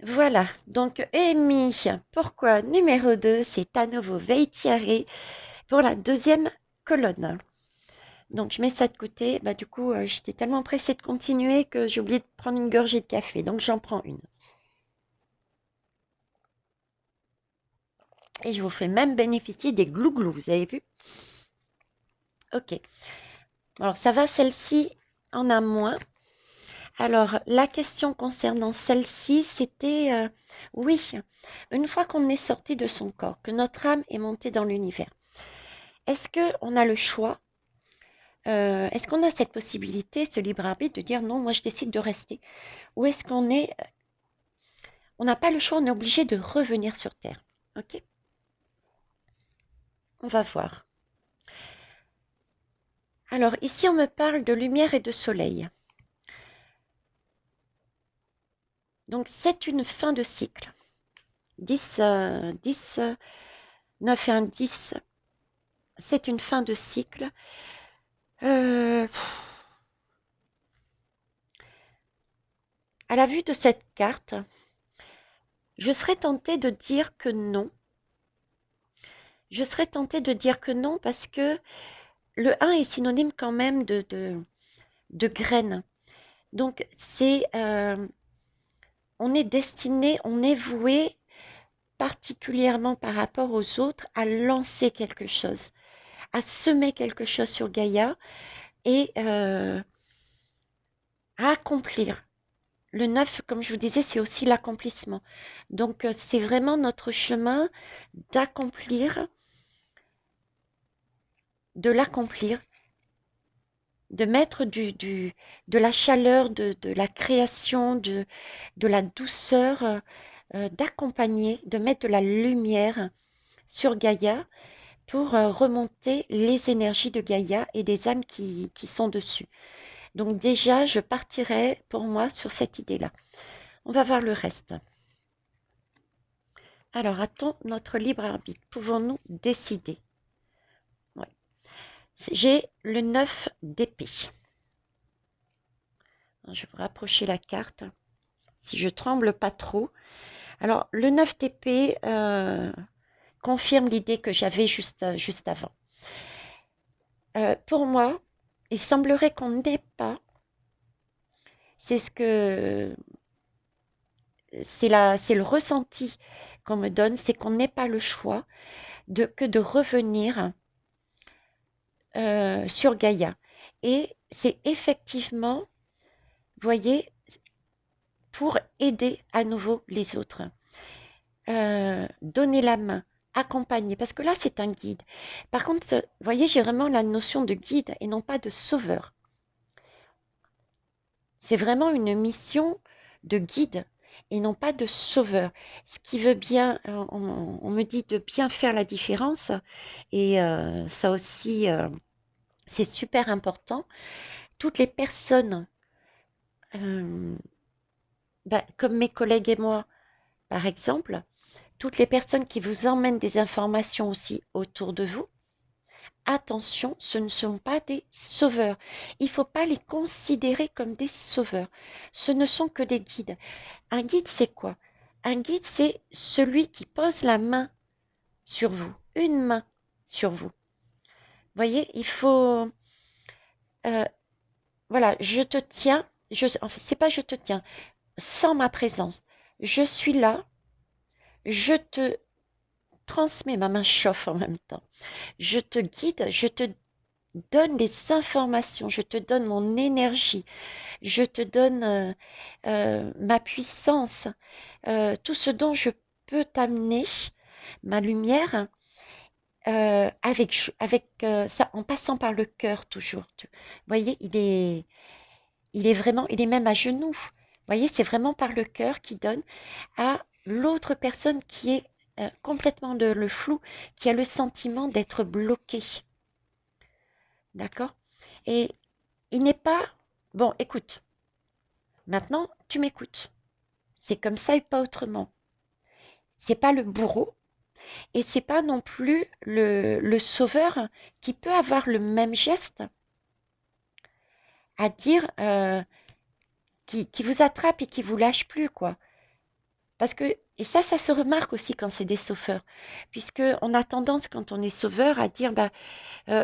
Voilà, donc Amy, pourquoi numéro 2, c'est à nouveau Veitiari pour la deuxième colonne. Donc je mets ça de côté, bah du coup j'étais tellement pressée de continuer que j'ai oublié de prendre une gorgée de café, donc j'en prends une. Et je vous fais même bénéficier des glouglous, vous avez vu? Ok, alors ça va, celle-ci en a moins. Alors la question concernant celle-ci, c'était, oui, une fois qu'on est sorti de son corps, que notre âme est montée dans l'univers, est-ce qu'on a le choix? Est-ce qu'on a cette possibilité, ce libre arbitre de dire non, moi je décide de rester? Ou est-ce on n'a pas le choix, on est obligé de revenir sur Terre? Ok, on va voir. Alors ici on me parle de lumière et de soleil. Donc c'est une fin de cycle. 10, 10, 9 et 1, 10, c'est une fin de cycle. Euh, à la vue de cette carte, je serais tentée de dire que non. Je serais tentée de dire que non parce que le 1 est synonyme quand même de graines. Donc, on est destiné, on est voué particulièrement par rapport aux autres à lancer quelque chose, à semer quelque chose sur Gaïa et à accomplir. Le 9, comme je vous disais, c'est aussi l'accomplissement. Donc, c'est vraiment notre chemin d'accomplir, de l'accomplir, de mettre de la chaleur, de la création, de la douceur, d'accompagner, de mettre de la lumière sur Gaïa pour remonter les énergies de Gaïa et des âmes qui sont dessus. Donc déjà, je partirai pour moi sur cette idée-là. On va voir le reste. Alors, a-t-on notre libre arbitre? Pouvons-nous décider? Ouais. J'ai le 9 d'épée. Je vais vous rapprocher la carte. Si je tremble pas trop. Alors, le 9 d'épée confirme l'idée que j'avais juste avant. Pour moi, il semblerait qu'on n'ait pas, c'est ce que c'est le ressenti qu'on me donne, c'est qu'on n'ait pas le choix que de revenir sur Gaïa. Et c'est effectivement, vous voyez, pour aider à nouveau les autres. Donner la main, accompagner, parce que là c'est un guide. Par contre, vous voyez, j'ai vraiment la notion de guide et non pas de sauveur. C'est vraiment une mission de guide et non pas de sauveur. Ce qui veut bien, on me dit de bien faire la différence et ça aussi, c'est super important. Toutes les personnes, euh, comme mes collègues et moi, par exemple, toutes les personnes qui vous emmènent des informations aussi autour de vous, attention, ce ne sont pas des sauveurs. Il ne faut pas les considérer comme des sauveurs. Ce ne sont que des guides. Un guide, c'est quoi? Un guide, c'est celui qui pose la main sur vous, une main sur vous. Voyez, il faut, euh, voilà, je te tiens, enfin, c'est pas je te tiens, sans ma présence. Je suis là, je te transmets, ma main chauffe en même temps. Je te guide, je te donne des informations, je te donne mon énergie, je te donne ma puissance, tout ce dont je peux t'amener, ma lumière, avec ça, en passant par le cœur toujours. Vous voyez, il est vraiment, il est même à genoux. Vous voyez, c'est vraiment par le cœur qui donne à l'autre personne qui est complètement dans le flou, qui a le sentiment d'être bloqué. D'accord? Et il n'est pas, bon, écoute, maintenant tu m'écoutes. C'est comme ça et pas autrement. C'est pas le bourreau et c'est pas non plus le sauveur qui peut avoir le même geste à dire qui vous attrape et qui vous lâche plus, quoi. Parce que, et ça se remarque aussi quand c'est des sauveurs, puisque on a tendance, quand on est sauveur, à dire, bah,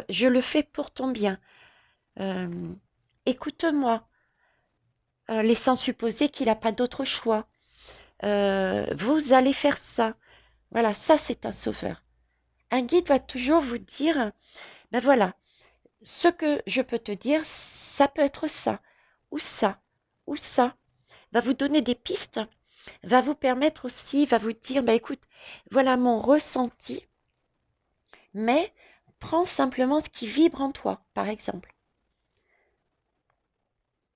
je le fais pour ton bien. Euh, Écoute-moi, laissant supposer qu'il n'a pas d'autre choix. Vous allez faire ça. Voilà, ça c'est un sauveur. Un guide va toujours vous dire, ben voilà, ce que je peux te dire, ça peut être ça, ou ça, ou ça. Va vous donner des pistes, va vous permettre aussi, va vous dire, ben écoute, voilà mon ressenti, mais prends simplement ce qui vibre en toi, par exemple.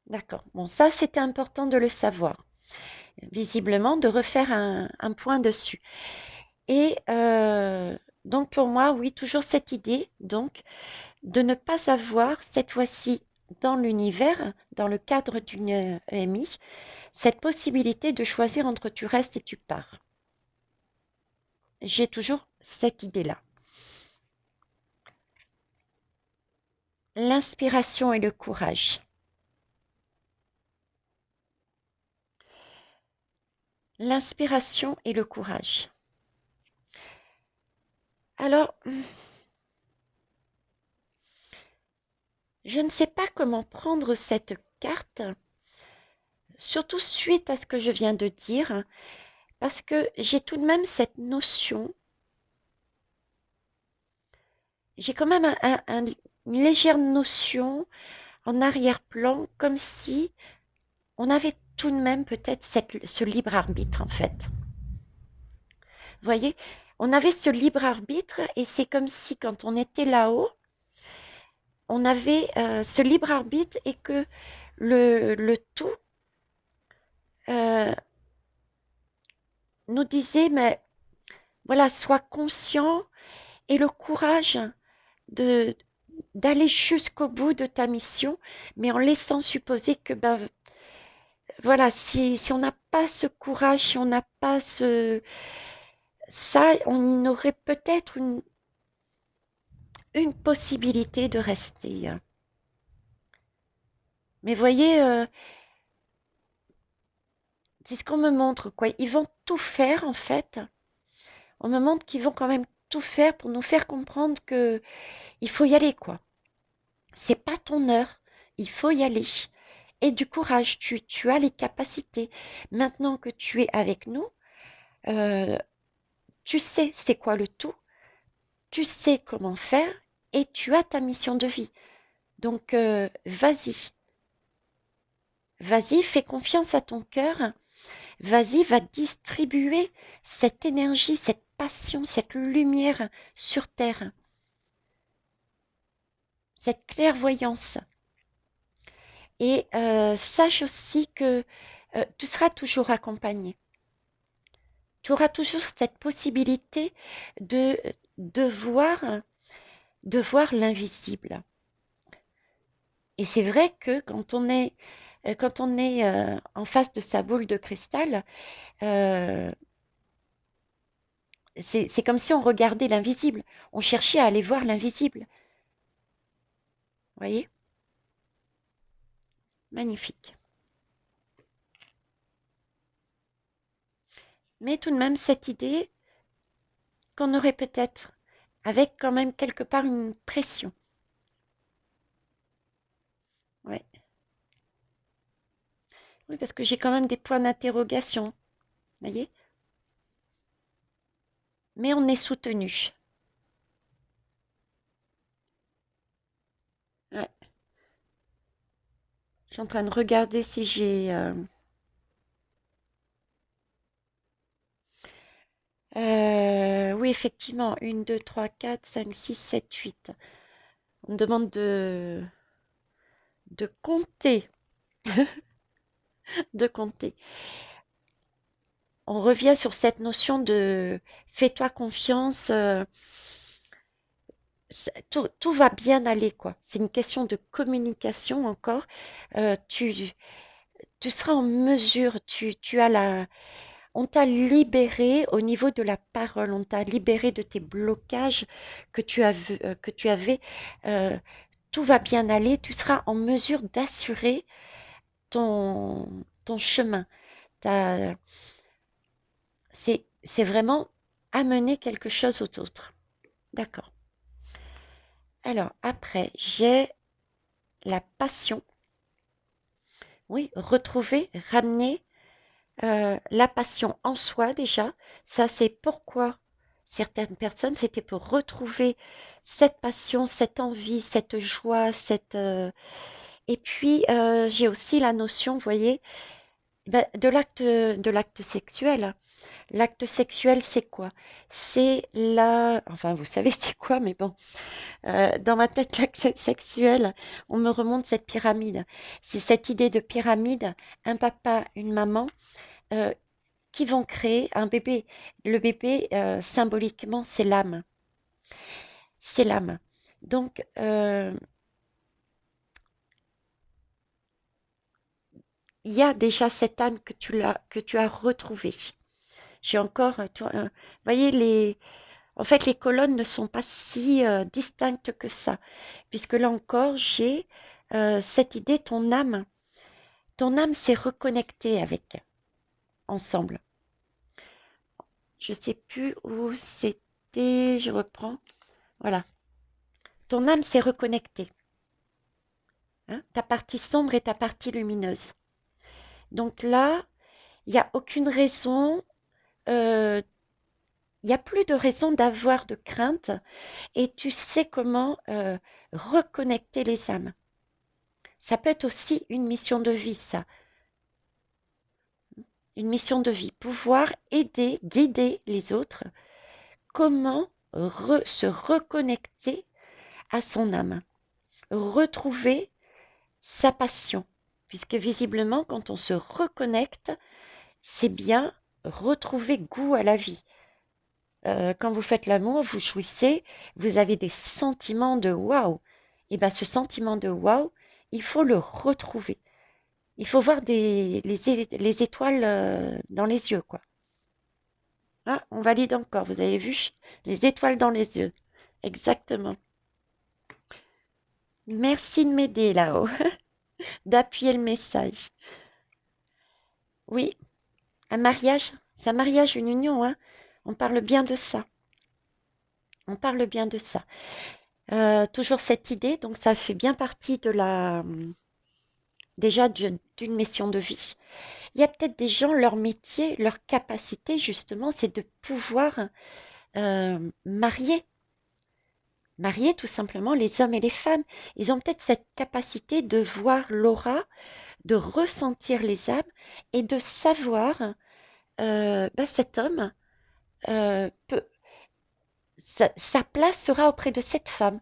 D'accord. Bon, ça c'était important de le savoir. Visiblement, de refaire un point dessus. Et donc pour moi, oui, toujours cette idée, donc, de ne pas avoir, cette fois-ci, dans l'univers, dans le cadre d'une EMI, cette possibilité de choisir entre tu restes et tu pars. J'ai toujours cette idée-là. L'inspiration et le courage. L'inspiration et le courage. Alors, je ne sais pas comment prendre cette carte, surtout suite à ce que je viens de dire, parce que j'ai tout de même cette notion, j'ai quand même une légère notion en arrière-plan, comme si on avait tout de même peut-être ce libre arbitre en fait. Vous voyez, on avait ce libre arbitre et c'est comme si quand on était là-haut, on avait ce libre arbitre et que le tout euh, nous disait, mais voilà, sois conscient et le courage de d'aller jusqu'au bout de ta mission, mais en laissant supposer que ben voilà, si on n'a pas ce courage, si on n'a pas ça, on aurait peut-être une possibilité de rester. Mais voyez, c'est ce qu'on me montre, quoi. Ils vont tout faire, en fait. On me montre qu'ils vont quand même tout faire pour nous faire comprendre que il faut y aller, quoi. C'est pas ton heure, il faut y aller. Et du courage, tu as les capacités. Maintenant que tu es avec nous, euh, tu sais c'est quoi le tout, tu sais comment faire et tu as ta mission de vie. Donc, vas-y, vas-y, fais confiance à ton cœur, vas-y, va distribuer cette énergie, cette passion, cette lumière sur Terre, cette clairvoyance. Et sache aussi que tu seras toujours accompagné. Tu auras toujours cette possibilité de, de voir, de voir l'invisible. Et c'est vrai que quand on est en face de sa boule de cristal, euh, c'est comme si on regardait l'invisible. On cherchait à aller voir l'invisible. Vous voyez? Magnifique. Mais tout de même, cette idée qu'on aurait peut-être, avec quand même quelque part une pression. Ouais. Oui, parce que j'ai quand même des points d'interrogation. Vous voyez? Mais on est soutenu. Ouais. Je suis en train de regarder si j'ai... oui, effectivement, une, 2, 3, 4, 5, 6, 7, 8. On me demande de compter, de compter. On revient sur cette notion de fais-toi confiance, tout va bien aller, quoi. C'est une question de communication encore. Euh, tu, tu seras en mesure, tu as on t'a libéré au niveau de la parole, on t'a libéré de tes blocages que tu avais. euh, Tout va bien aller, tu seras en mesure d'assurer ton chemin. Ta- c'est vraiment amener quelque chose aux autres. D'accord. Alors, après, j'ai la passion. Oui, retrouver, ramener la passion en soi déjà. Ça, c'est pourquoi certaines personnes, c'était pour retrouver cette passion, cette envie, cette joie, et puis, j'ai aussi la notion, vous voyez, bah, de l'acte sexuel. L'acte sexuel, c'est quoi? C'est la... Enfin, vous savez c'est quoi, mais bon. Dans ma tête, l'acte sexuel, on me remonte cette pyramide. C'est cette idée de pyramide, un papa, une maman, euh, qui vont créer un bébé. Le bébé, symboliquement, c'est l'âme. C'est l'âme. Donc, il y a déjà cette âme que tu as retrouvée. J'ai encore, voyez, en fait, les colonnes ne sont pas si distinctes que ça, puisque là encore, j'ai cette idée, ton âme s'est reconnectée avec, ensemble. Je sais plus où c'était, je reprends, voilà. Ton âme s'est reconnectée, hein, ta partie sombre et ta partie lumineuse. Donc là, il n'y a aucune raison, il n'y a plus de raison d'avoir de crainte et tu sais comment reconnecter les âmes. Ça peut être aussi une mission de vie, ça. Une mission de vie. Pouvoir aider, guider les autres. Comment se reconnecter à son âme. Retrouver sa passion. Puisque visiblement, quand on se reconnecte, c'est bien retrouver goût à la vie. Quand vous faites l'amour, vous jouissez, vous avez des sentiments de waouh. Et bien ce sentiment de waouh, il faut le retrouver. Il faut voir les étoiles dans les yeux, quoi. Ah, on valide encore, vous avez vu? Les étoiles dans les yeux. Exactement. Merci de m'aider là-haut, d'appuyer le message. Oui, un mariage, c'est un mariage, une union, hein. On parle bien de ça. On parle bien de ça. Toujours cette idée, donc ça fait bien partie de déjà d'une mission de vie. Il y a peut-être des gens, leur métier, leur capacité, justement, c'est de pouvoir marier. Marier tout simplement les hommes et les femmes. Ils ont peut-être cette capacité de voir l'aura, de ressentir les âmes et de savoir cet homme peut, sa place sera auprès de cette femme,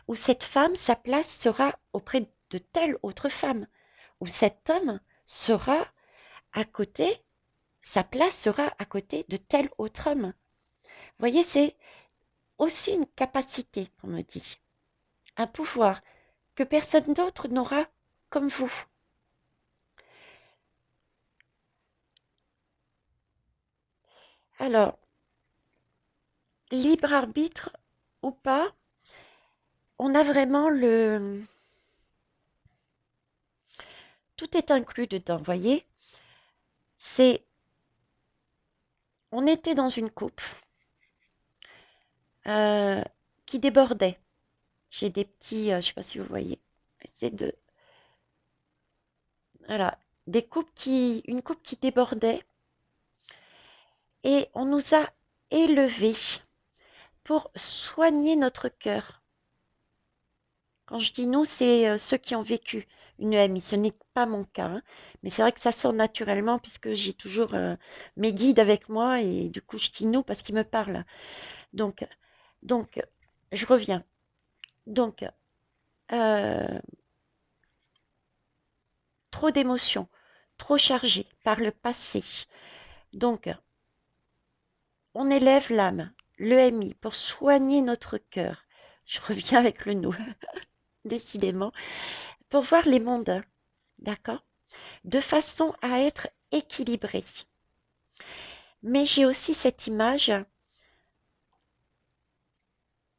ou cette femme, sa place sera auprès de telle autre femme, ou cet homme sera à côté, sa place sera à côté de tel autre homme. Vous voyez, c'est aussi une capacité, on me dit, un pouvoir que personne d'autre n'aura comme vous. Alors, libre arbitre ou pas, on a vraiment le... Tout est inclus dedans, voyez. C'est... On était dans une coupe euh, qui débordait. J'ai des petits... je ne sais pas si vous voyez. C'est de... Voilà. Une coupe qui débordait. Et on nous a élevés pour soigner notre cœur. Quand je dis nous, c'est ceux qui ont vécu une EMI. Ce n'est pas mon cas, hein. Mais c'est vrai que ça sort naturellement puisque j'ai toujours mes guides avec moi et du coup je dis nous parce qu'ils me parlent. Donc, donc, je reviens. Donc, euh, trop d'émotions, trop chargées par le passé. Donc, on élève l'âme, l'EMI, pour soigner notre cœur. Je reviens avec le nous, décidément, pour voir les mondes, d'accord? De façon à être équilibré. Mais j'ai aussi cette image,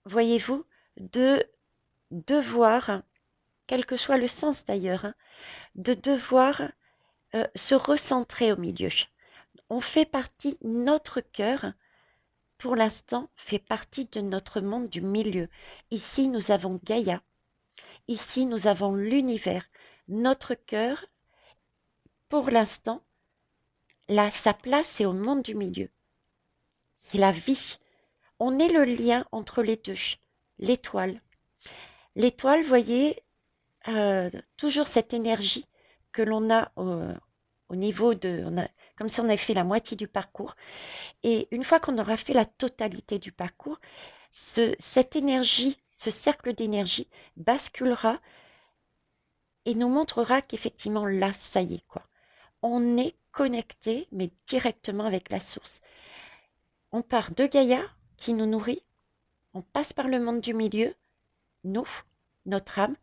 voyez-vous, de devoir, quel que soit le sens d'ailleurs, hein, de devoir se recentrer au milieu. On fait partie, notre cœur, pour l'instant, fait partie de notre monde du milieu. Ici, nous avons Gaïa. Ici, nous avons l'univers. Notre cœur, pour l'instant, là, sa place est au monde du milieu. C'est la vie. On est le lien entre les deux. L'étoile. L'étoile, voyez, toujours cette énergie que l'on a au niveau de... comme si on avait fait la moitié du parcours. Et une fois qu'on aura fait la totalité du parcours, cette énergie, ce cercle d'énergie basculera et nous montrera qu'effectivement, là, ça y est, quoi. On est connecté, mais directement avec la source. On part de Gaïa, qui nous nourrit, on passe par le monde du milieu, nous, notre âme,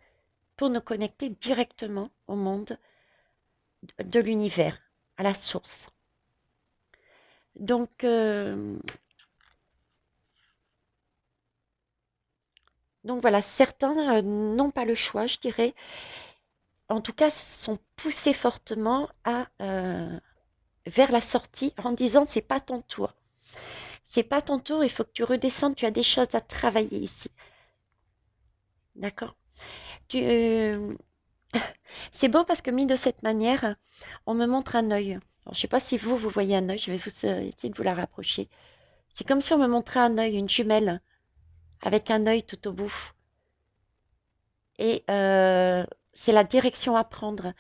pour nous connecter directement au monde de l'univers, à la source. Donc voilà, certains n'ont pas le choix, je dirais, en tout cas sont poussés fortement vers la sortie en disant c'est pas ton tour. C'est pas ton tour, il faut que tu redescendes, tu as des choses à travailler ici. D'accord. Tu, c'est beau parce que mis de cette manière, on me montre un œil. Alors, je ne sais pas si vous voyez un œil, je vais essayer de vous la rapprocher. C'est comme si on me montrait un œil, une jumelle, avec un œil tout au bout. Et c'est la direction à prendre.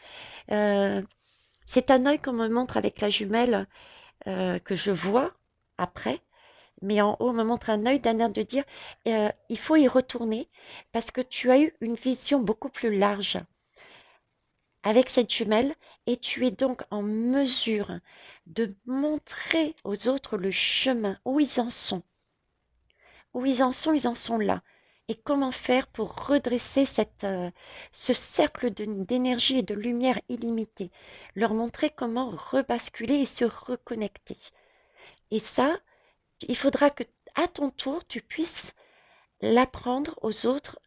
Euh, c'est un œil qu'on me montre avec la jumelle que je vois après. Mais en haut, on me montre un œil d'un air de dire, il faut y retourner parce que tu as eu une vision beaucoup plus large avec cette jumelle et tu es donc en mesure de montrer aux autres le chemin, où ils en sont. Où ils en sont là. Et comment faire pour redresser ce cercle d'énergie et de lumière illimitée. Leur montrer comment rebasculer et se reconnecter. Et ça, il faudra que, à ton tour, tu puisses l'apprendre aux autres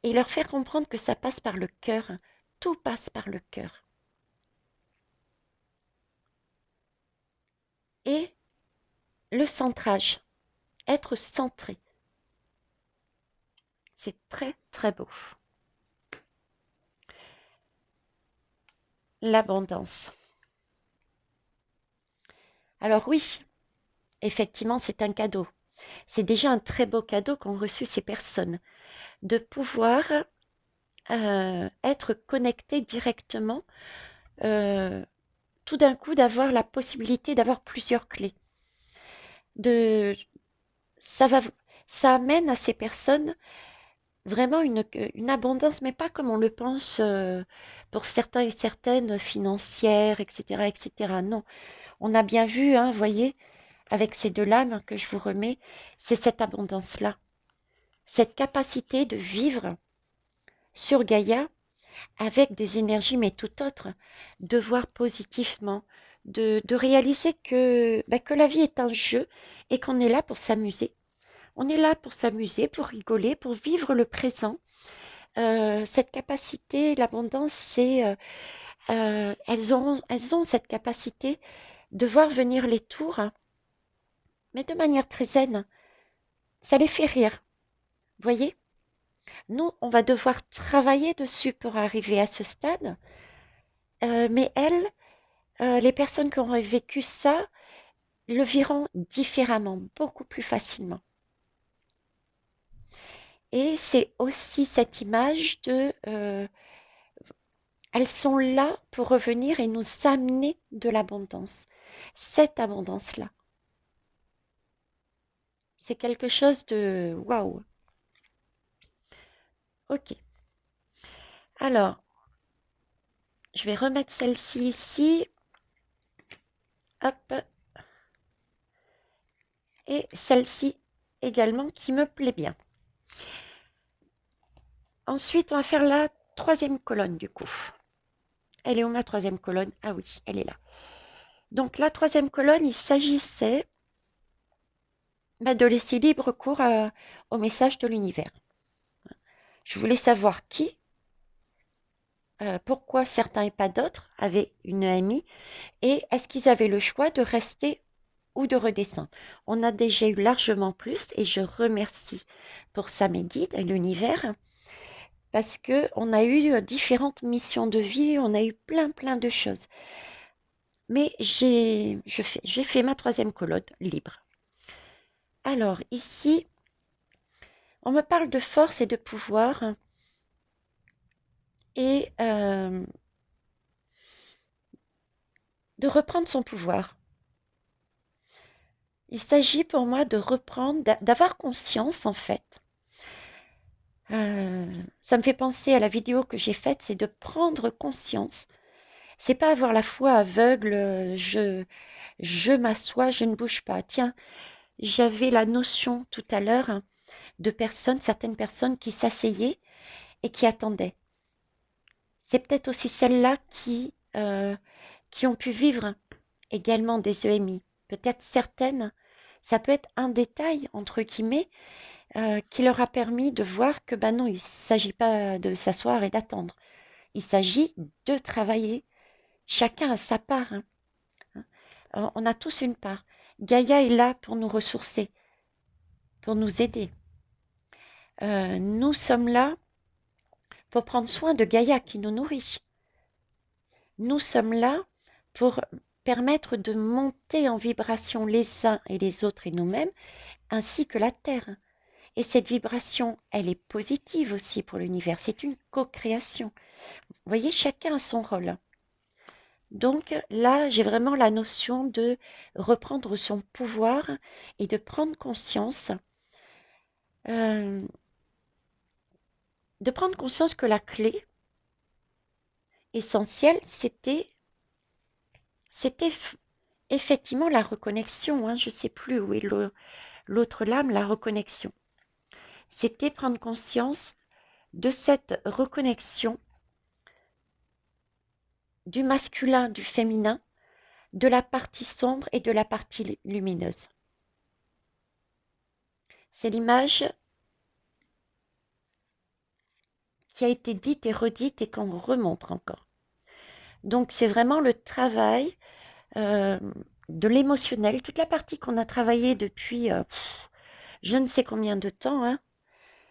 et leur faire comprendre que ça passe par le cœur. Tout passe par le cœur. Et le centrage, être centré, c'est très très beau. L'abondance. Alors oui, effectivement, c'est un cadeau. C'est déjà un très beau cadeau qu'ont reçu ces personnes, de pouvoir être connecté directement, euh, tout d'un coup d'avoir la possibilité d'avoir plusieurs clés. De, ça va, ça amène à ces personnes vraiment une abondance, mais pas comme on le pense pour certains et certaines financières, etc., etc. Non, on a bien vu, hein, voyez, avec ces deux lames que je vous remets, c'est cette abondance-là, cette capacité de vivre sur Gaïa avec des énergies, mais tout autres, de voir positivement, de réaliser que la vie est un jeu et qu'on est là pour s'amuser. On est là pour s'amuser, pour rigoler, pour vivre le présent. Cette capacité, l'abondance, elles ont cette capacité de voir venir les tours, hein, mais de manière très zen. Ça les fait rire, voyez? Nous, on va devoir travailler dessus pour arriver à ce stade, mais elles, les personnes qui auraient vécu ça, le verront différemment, beaucoup plus facilement. Et c'est aussi cette image elles sont là pour revenir et nous amener de l'abondance. Cette abondance-là, c'est quelque chose de waouh. Ok. Alors, je vais remettre celle-ci ici. Hop. Et celle-ci également qui me plaît bien. Ensuite, on va faire la troisième colonne du coup. Elle est où ma troisième colonne? Ah oui, elle est là. Donc la troisième colonne, il s'agissait de laisser libre cours au message de l'univers. Je voulais savoir qui pourquoi certains et pas d'autres avaient une EMI et est-ce qu'ils avaient le choix de rester ou de redescendre. On a déjà eu largement plus et je remercie pour ça mes guides et l'univers parce que on a eu différentes missions de vie, on a eu plein de choses. Mais j'ai fait ma troisième colonne libre. Alors ici, on me parle de force et de pouvoir et de reprendre son pouvoir. Il s'agit pour moi de reprendre, d'avoir conscience en fait. Ça me fait penser à la vidéo que j'ai faite, c'est de prendre conscience. C'est pas avoir la foi aveugle, je m'assois, je ne bouge pas. Tiens, j'avais la notion tout à l'heure de personnes, certaines personnes qui s'asseyaient et qui attendaient. C'est peut-être aussi celles-là qui ont pu vivre également des EMI. Peut-être certaines, ça peut être un détail, entre guillemets, qui leur a permis de voir que, ben non, il ne s'agit pas de s'asseoir et d'attendre. Il s'agit de travailler. Chacun a sa part, hein. On a tous une part. Gaïa est là pour nous ressourcer, pour nous aider. Nous sommes là pour prendre soin de Gaïa qui nous nourrit. Nous sommes là pour permettre de monter en vibration les uns et les autres et nous-mêmes, ainsi que la Terre. Et cette vibration, elle est positive aussi pour l'univers. C'est une co-création. Vous voyez, chacun a son rôle. Donc là, j'ai vraiment la notion de reprendre son pouvoir et de prendre conscience, euh, que la clé essentielle, c'était effectivement la reconnexion. Hein, je ne sais plus où est l'autre lame, la reconnexion. C'était prendre conscience de cette reconnexion du masculin, du féminin, de la partie sombre et de la partie lumineuse. C'est l'image qui a été dite et redite et qu'on remontre encore. Donc c'est vraiment le travail euh, de l'émotionnel, toute la partie qu'on a travaillée depuis je ne sais combien de temps, hein,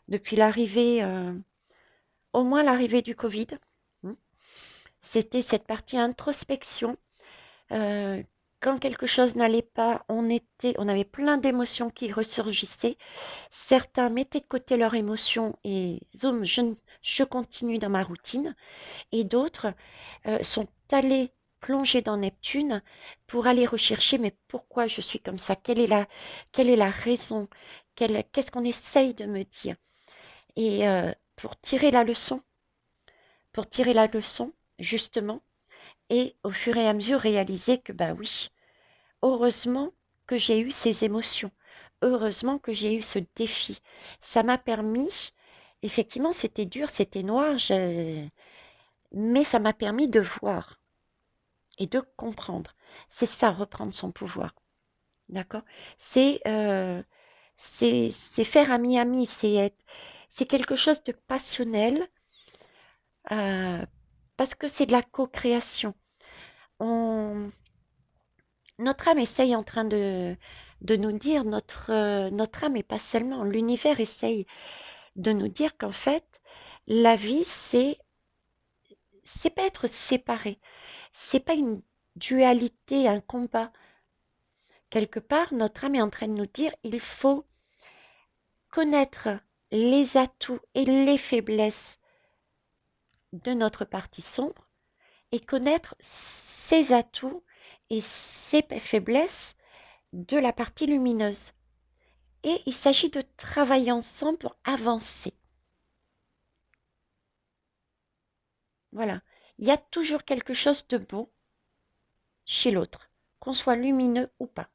depuis l'arrivée, au moins l'arrivée du Covid. C'était cette partie introspection. Euh, quand quelque chose n'allait pas, on avait plein d'émotions qui ressurgissaient. Certains mettaient de côté leurs émotions et zoom, je continue dans ma routine. Et d'autres sont allés plonger dans Neptune pour aller rechercher, mais pourquoi je suis comme ça? Quelle est la raison? Qu'est-ce qu'on essaye de me dire? Et pour tirer la leçon, justement, et au fur et à mesure réaliser que, bah oui, heureusement que j'ai eu ces émotions. Heureusement que j'ai eu ce défi. Ça m'a permis, effectivement, c'était dur, c'était noir, mais ça m'a permis de voir et de comprendre. C'est ça, reprendre son pouvoir. D'accord? C'est c'est faire ami-ami, c'est quelque chose de passionnel euh, parce que c'est de la co-création. On, notre âme essaye en train de nous dire, notre âme et pas seulement, l'univers essaye de nous dire qu'en fait, la vie, c'est pas être séparé, c'est pas une dualité, un combat. Quelque part, notre âme est en train de nous dire, il faut connaître les atouts et les faiblesses de notre partie sombre et connaître ses atouts et ses faiblesses de la partie lumineuse. Et il s'agit de travailler ensemble pour avancer. Voilà. Il y a toujours quelque chose de beau chez l'autre, qu'on soit lumineux ou pas.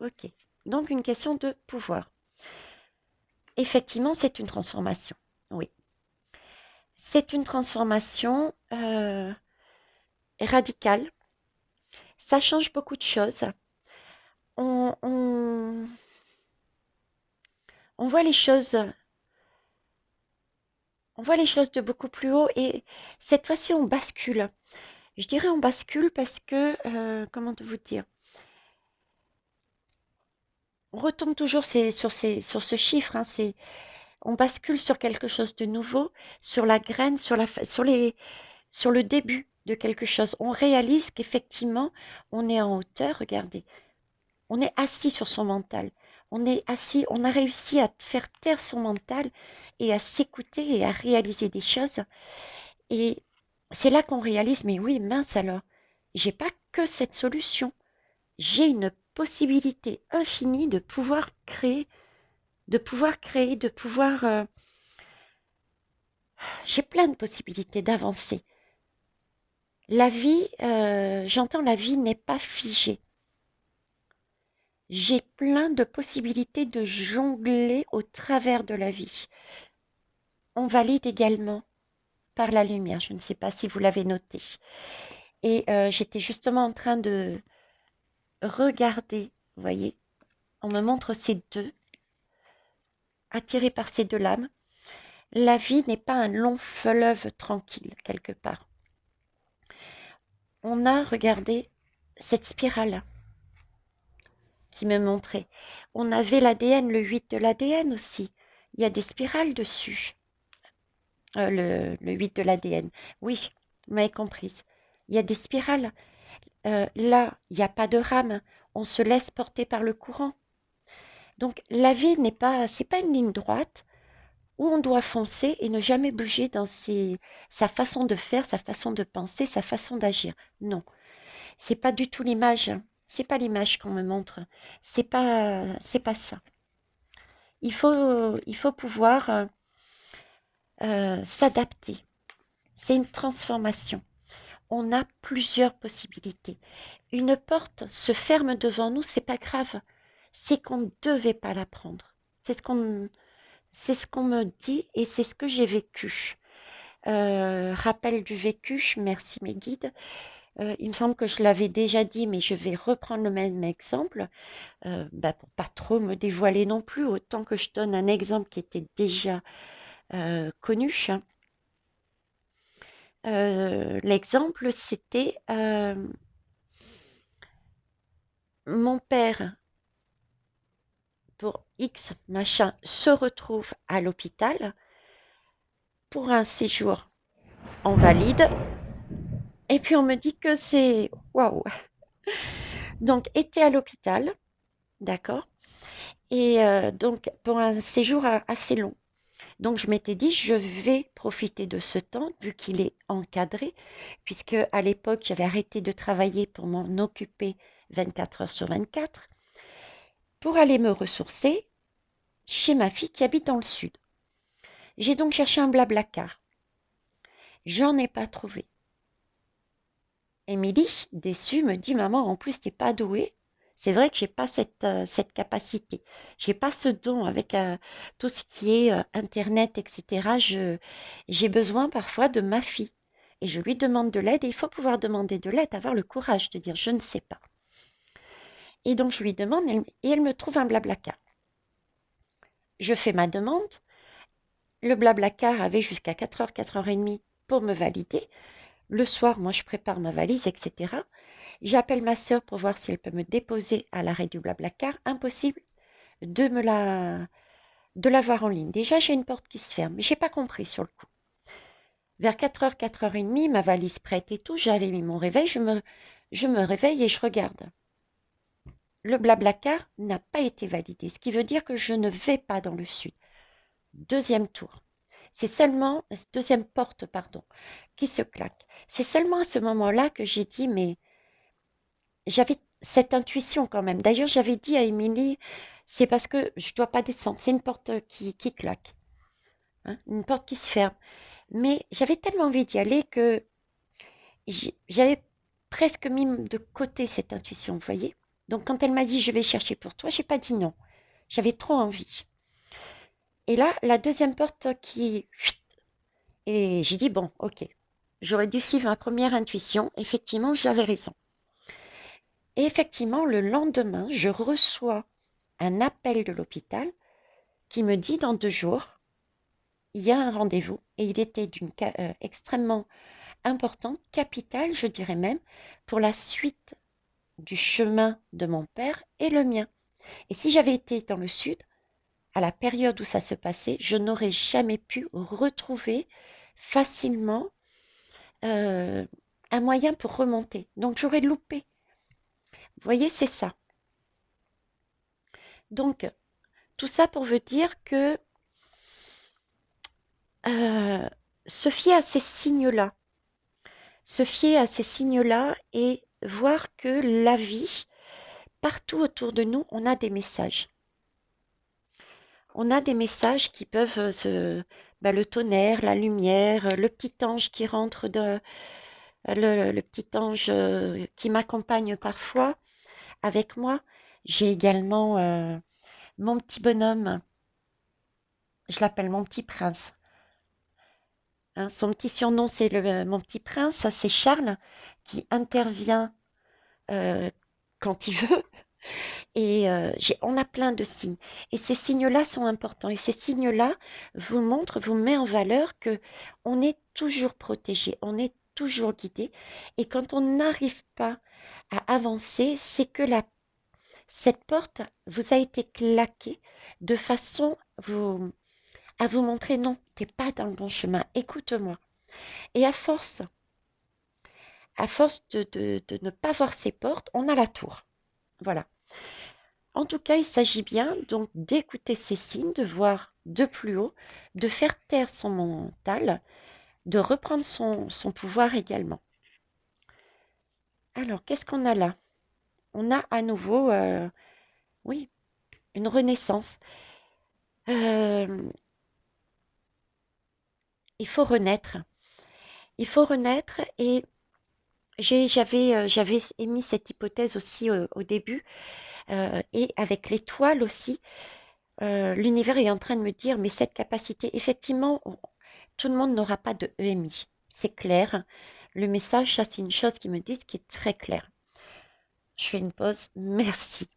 Ok. Donc une question de pouvoir. Effectivement, c'est une transformation. Oui. C'est une transformation radicale. Ça change beaucoup de choses. On, on, on voit les choses on voit les choses de beaucoup plus haut et cette fois-ci, on bascule. Je dirais on bascule parce que, comment vous dire? On retombe toujours sur ce chiffre, hein, on bascule sur quelque chose de nouveau, sur la graine, sur le début de quelque chose. On réalise qu'effectivement, on est en hauteur, regardez. On est assis sur son mental. On est assis, on a réussi à faire taire son mental et à s'écouter et à réaliser des choses. Et c'est là qu'on réalise, mais oui, mince alors, j'ai pas que cette solution. J'ai une possibilité infinie de pouvoir créer, j'ai plein de possibilités d'avancer. La vie, j'entends la vie n'est pas figée. J'ai plein de possibilités de jongler au travers de la vie. On valide également par la lumière. Je ne sais pas si vous l'avez noté. Et j'étais justement en train de regarder, vous voyez, on me montre ces deux, attirés par ces deux lames. La vie n'est pas un long fleuve tranquille, quelque part. On a regardé cette spirale qui me montrait. On avait l'ADN, le 8 de l'ADN aussi. Il y a des spirales dessus. Le 8 de l'ADN. Oui, vous m'avez comprise. Il y a des spirales. Là, il n'y a pas de rame. On se laisse porter par le courant. Donc, la vie c'est pas une ligne droite où on doit foncer et ne jamais bouger dans sa façon de faire, sa façon de penser, sa façon d'agir. Non, c'est pas du tout l'image. C'est pas l'image qu'on me montre. C'est pas ça. Il faut pouvoir s'adapter. C'est une transformation. On a plusieurs possibilités. Une porte se ferme devant nous, c'est pas grave. C'est qu'on ne devait pas la prendre. C'est ce qu'on me dit et c'est ce que j'ai vécu. Rappel du vécu, merci mes guides. Il me semble que je l'avais déjà dit, mais je vais reprendre le même exemple, pour pas trop me dévoiler non plus, autant que je donne un exemple qui était déjà connu. L'exemple, c'était mon père, pour X machin, se retrouve à l'hôpital pour un séjour en valide. Et puis on me dit que c'est... Waouh. Donc, était à l'hôpital, d'accord. Et donc, pour un séjour assez long. Donc, je m'étais dit, je vais profiter de ce temps, vu qu'il est encadré, puisque à l'époque, j'avais arrêté de travailler pour m'en occuper 24 heures sur 24, pour aller me ressourcer chez ma fille qui habite dans le sud. J'ai donc cherché un blablacar. J'en ai pas trouvé. Émilie, déçue, me dit, maman, en plus, t'es pas douée. C'est vrai que j'ai pas cette capacité. J'ai pas ce don avec tout ce qui est Internet, etc. J'ai besoin parfois de ma fille. Et je lui demande de l'aide et il faut pouvoir demander de l'aide, avoir le courage de dire je ne sais pas. Et donc je lui demande et elle me trouve un blablacar. Je fais ma demande. Le blablacar avait jusqu'à 4h, 4h30 pour me valider. Le soir, moi, je prépare ma valise, etc. J'appelle ma sœur pour voir si elle peut me déposer à l'arrêt du blablacar. Impossible de de la voir en ligne. Déjà, j'ai une porte qui se ferme, mais j'ai pas compris sur le coup. Vers 4h, 4h30, ma valise prête et tout, j'avais mis mon réveil, je me réveille et je regarde. Le blablacar n'a pas été validé, ce qui veut dire que je ne vais pas dans le sud. Deuxième tour. C'est seulement, deuxième porte, pardon, qui se claque. C'est seulement à ce moment-là que j'ai dit, mais j'avais cette intuition quand même. D'ailleurs, j'avais dit à Émilie, c'est parce que je ne dois pas descendre, c'est une porte qui claque, hein, une porte qui se ferme. Mais j'avais tellement envie d'y aller que j'avais presque mis de côté cette intuition, vous voyez. Donc quand elle m'a dit, je vais chercher pour toi, j'ai pas dit non. J'avais trop envie. Et là, la deuxième porte qui... Et j'ai dit, bon, ok. J'aurais dû suivre ma première intuition. Effectivement, j'avais raison. Et effectivement, le lendemain, je reçois un appel de l'hôpital qui me dit dans 2 jours, il y a un rendez-vous et il était extrêmement important, capital, je dirais même, pour la suite du chemin de mon père et le mien. Et si j'avais été dans le sud, à la période où ça se passait, je n'aurais jamais pu retrouver facilement euh, un moyen pour remonter. Donc j'aurais loupé. Vous voyez, c'est ça. Donc, tout ça pour vous dire que euh, se fier à ces signes-là, se fier à ces signes-là et voir que la vie, partout autour de nous, on a des messages. On a des messages qui peuvent le tonnerre, la lumière, le petit ange qui rentre le petit ange qui m'accompagne parfois avec moi. J'ai également mon petit bonhomme, je l'appelle mon petit prince. Hein. Son petit surnom, c'est mon petit prince, c'est Charles, qui intervient euh, quand il veut. Et on a plein de signes. Et ces signes-là sont importants. Et ces signes-là vous montrent, vous mettent en valeur que on est toujours protégé, on est toujours guidé. Et quand on n'arrive pas à avancer, c'est que cette porte vous a été claquée de façon à vous montrer non, t'es pas dans le bon chemin, écoute-moi. Et à force de ne pas voir ces portes, on a la tour. Voilà. En tout cas, il s'agit bien donc d'écouter ces signes, de voir de plus haut, de faire taire son mental, de reprendre son pouvoir également. Alors, qu'est-ce qu'on a là? On a à nouveau, oui, une renaissance. Euh, il faut renaître. Il faut renaître et j'avais émis cette hypothèse aussi au début et avec l'étoile aussi. L'univers est en train de me dire, mais cette capacité, effectivement, tout le monde n'aura pas de EMI. C'est clair. Le message, ça, c'est une chose qui me dit qui est très claire. Je fais une pause. Merci.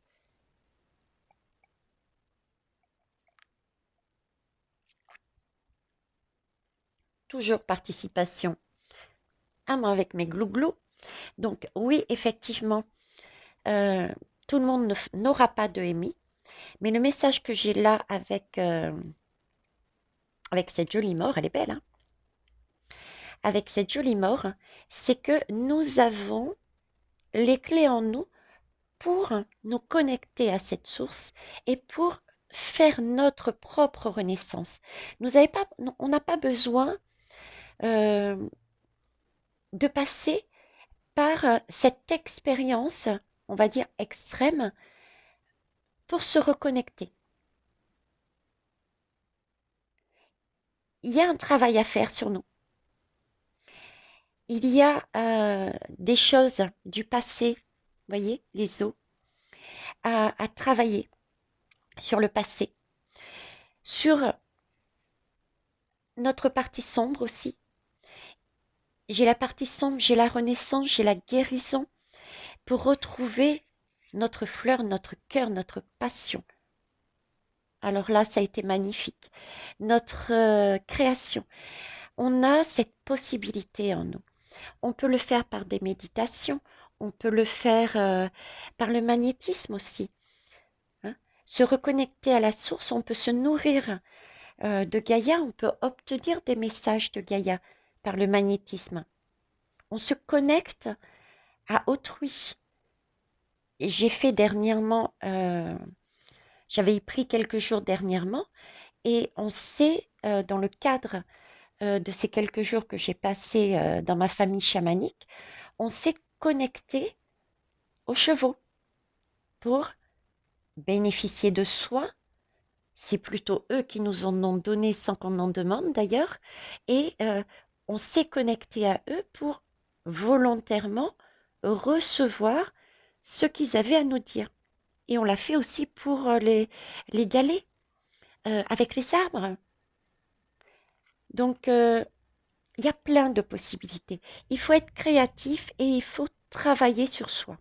Toujours participation à moi avec mes glouglous. Donc, oui, effectivement, euh, tout le monde n'aura pas de EMI. Mais le message que j'ai là avec cette jolie mort, elle est belle, hein, avec cette jolie mort, c'est que nous avons les clés en nous pour nous connecter à cette source et pour faire notre propre renaissance. On n'a pas besoin euh, de passer par cette expérience, on va dire extrême, pour se reconnecter. Il y a un travail à faire sur nous. Il y a des choses du passé, vous voyez, les os, à travailler sur le passé, sur notre partie sombre aussi. J'ai la partie sombre, j'ai la renaissance, j'ai la guérison pour retrouver notre fleur, notre cœur, notre passion. Alors là, ça a été magnifique. Notre création. On a cette possibilité en nous. On peut le faire par des méditations, on peut le faire par le magnétisme aussi. Hein. Se reconnecter à la source, on peut se nourrir de Gaïa, on peut obtenir des messages de Gaïa par le magnétisme. On se connecte à autrui. Et j'ai fait dernièrement, j'avais pris quelques jours dernièrement, et on s'est, dans le cadre de ces quelques jours que j'ai passés dans ma famille chamanique, on s'est connecté aux chevaux pour bénéficier de soins. C'est plutôt eux qui nous en ont donné sans qu'on en demande d'ailleurs. Et on s'est connecté à eux pour volontairement recevoir ce qu'ils avaient à nous dire. Et on l'a fait aussi pour les galets avec les arbres. Donc, il y a plein de possibilités. Il faut être créatif et il faut travailler sur soi.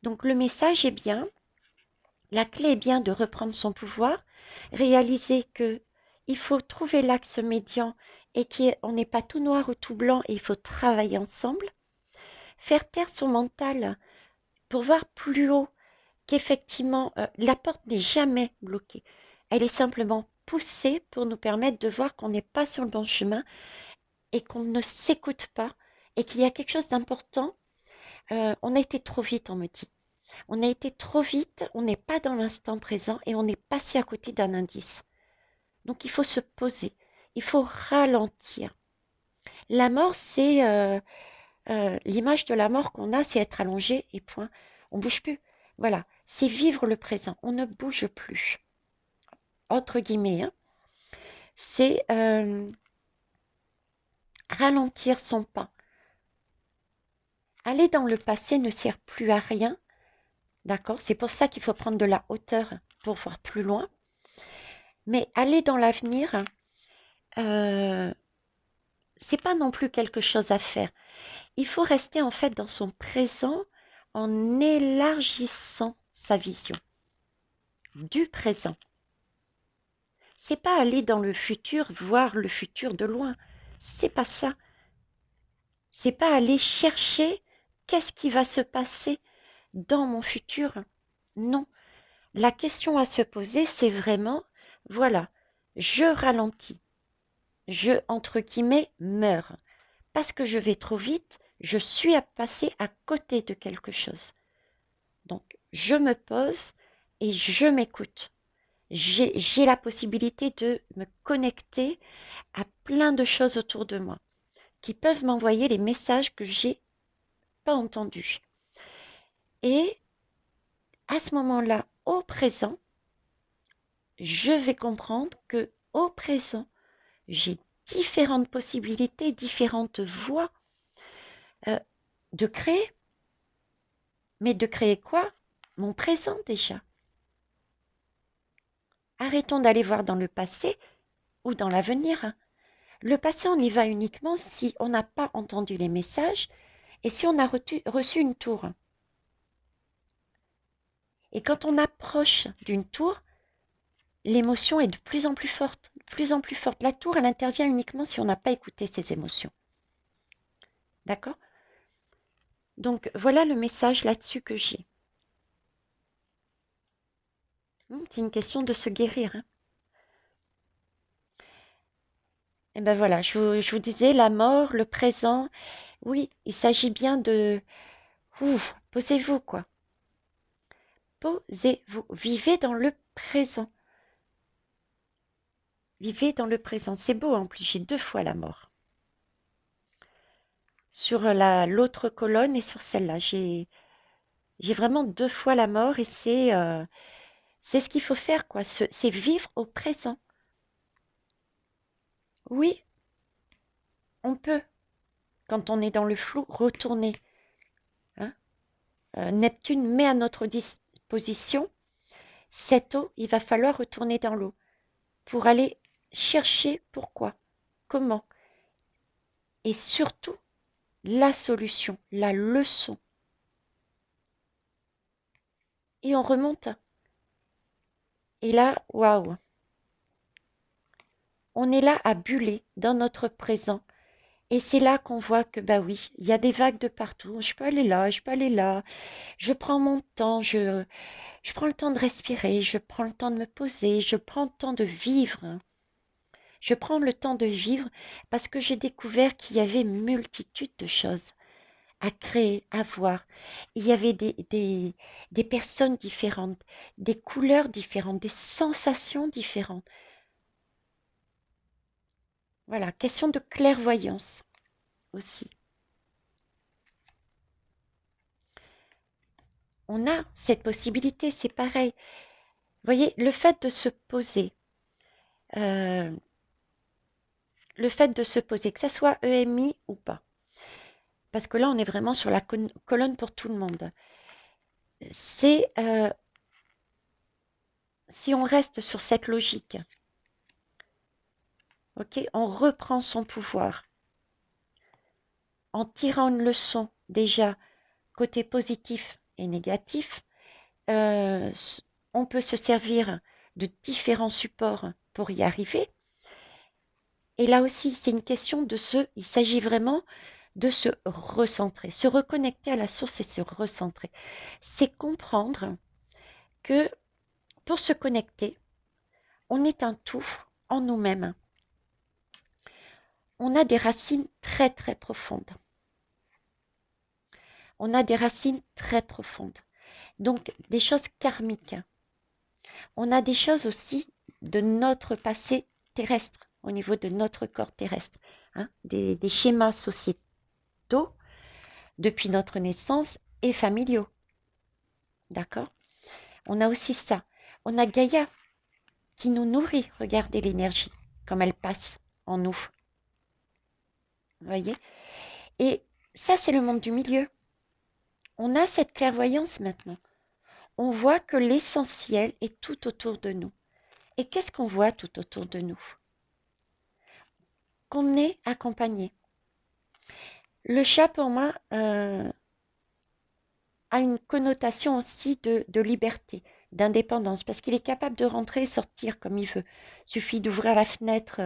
Donc, le message est bien. La clé est bien de reprendre son pouvoir, réaliser que il faut trouver l'axe médian et qu'on n'est pas tout noir ou tout blanc et il faut travailler ensemble. Faire taire son mental pour voir plus haut qu'effectivement, la porte n'est jamais bloquée. Elle est simplement poussée pour nous permettre de voir qu'on n'est pas sur le bon chemin et qu'on ne s'écoute pas et qu'il y a quelque chose d'important. On a été trop vite, on me dit. On a été trop vite, on n'est pas dans l'instant présent et on est passé à côté d'un indice. Donc il faut se poser, il faut ralentir. La mort, c'est l'image de la mort qu'on a, c'est être allongé et point. On bouge plus. Voilà, c'est vivre le présent. On ne bouge plus. Entre guillemets, hein. C'est ralentir son pas. Aller dans le passé ne sert plus à rien. D'accord? C'est pour ça qu'il faut prendre de la hauteur pour voir plus loin. Mais aller dans l'avenir, c'est pas non plus quelque chose à faire. Il faut rester en fait dans son présent en élargissant sa vision du présent. C'est pas aller dans le futur, voir le futur de loin. C'est pas ça. C'est pas aller chercher qu'est-ce qui va se passer dans mon futur. Non. La question à se poser, c'est vraiment, voilà, je ralentis. Je, entre guillemets, meurs. Parce que je vais trop vite, je suis à passer à côté de quelque chose. Donc, je me pose et je m'écoute. J'ai la possibilité de me connecter à plein de choses autour de moi qui peuvent m'envoyer les messages que j'ai pas entendus. Et à ce moment-là, au présent, je vais comprendre que au présent, j'ai différentes possibilités, différentes voies euh, de créer. Mais de créer quoi? Mon présent déjà. Arrêtons d'aller voir dans le passé ou dans l'avenir. Le passé, on y va uniquement si on n'a pas entendu les messages et si on a reçu une tour. Et quand on approche d'une tour, l'émotion est de plus en plus forte, de plus en plus forte. La tour, elle intervient uniquement si on n'a pas écouté ses émotions. D'accord? Donc voilà le message là-dessus que j'ai. C'est une question de se guérir. Hein. Et ben voilà, je vous disais, la mort, le présent, oui, il s'agit bien de... Ouf, posez-vous quoi. Posez-vous, vivez dans le présent. Vivez dans le présent. C'est beau en plus, j'ai 2 fois la mort. Sur l'autre colonne et sur celle-là, j'ai vraiment 2 fois la mort et c'est ce qu'il faut faire quoi. C'est vivre au présent. Oui, on peut, quand on est dans le flou, retourner. Hein. Neptune met à notre disposition cette eau, il va falloir retourner dans l'eau pour aller chercher pourquoi, comment, et surtout la solution, la leçon. Et on remonte. Et là, waouh, on est là à buller dans notre présent. Et c'est là qu'on voit que, bah oui, il y a des vagues de partout. Je peux aller là, je peux aller là. Je prends mon temps, je prends le temps de respirer, je prends le temps de me poser, je prends le temps de vivre. Je prends le temps de vivre parce que j'ai découvert qu'il y avait multitude de choses à créer, à voir. Il y avait des personnes différentes, des couleurs différentes, des sensations différentes. Voilà, question de clairvoyance aussi. On a cette possibilité, c'est pareil. Vous voyez, le fait de se poser, euh, que ça soit EMI ou pas, parce que là, on est vraiment sur la colonne pour tout le monde. C'est si on reste sur cette logique, ok, on reprend son pouvoir en tirant une leçon déjà côté positif et négatif. euh, on peut se servir de différents supports pour y arriver. Et là aussi, c'est une question de il s'agit vraiment de se recentrer, se reconnecter à la source et se recentrer. C'est comprendre que pour se connecter, on est un tout en nous-mêmes. On a des racines très très profondes. On a des racines très profondes. Donc des choses karmiques. On a des choses aussi de notre passé terrestre, au niveau de notre corps terrestre. Hein, des schémas sociétaux depuis notre naissance et familiaux. D'accord? On a aussi ça. On a Gaïa qui nous nourrit. Regardez l'énergie, comme elle passe en nous. Vous voyez? Et ça, c'est le monde du milieu. On a cette clairvoyance maintenant. On voit que l'essentiel est tout autour de nous. Et qu'est-ce qu'on voit tout autour de nous? Qu'on est accompagné. Le chat, pour moi, a une connotation aussi de liberté, d'indépendance, parce qu'il est capable de rentrer et sortir comme il veut. Il suffit d'ouvrir la fenêtre,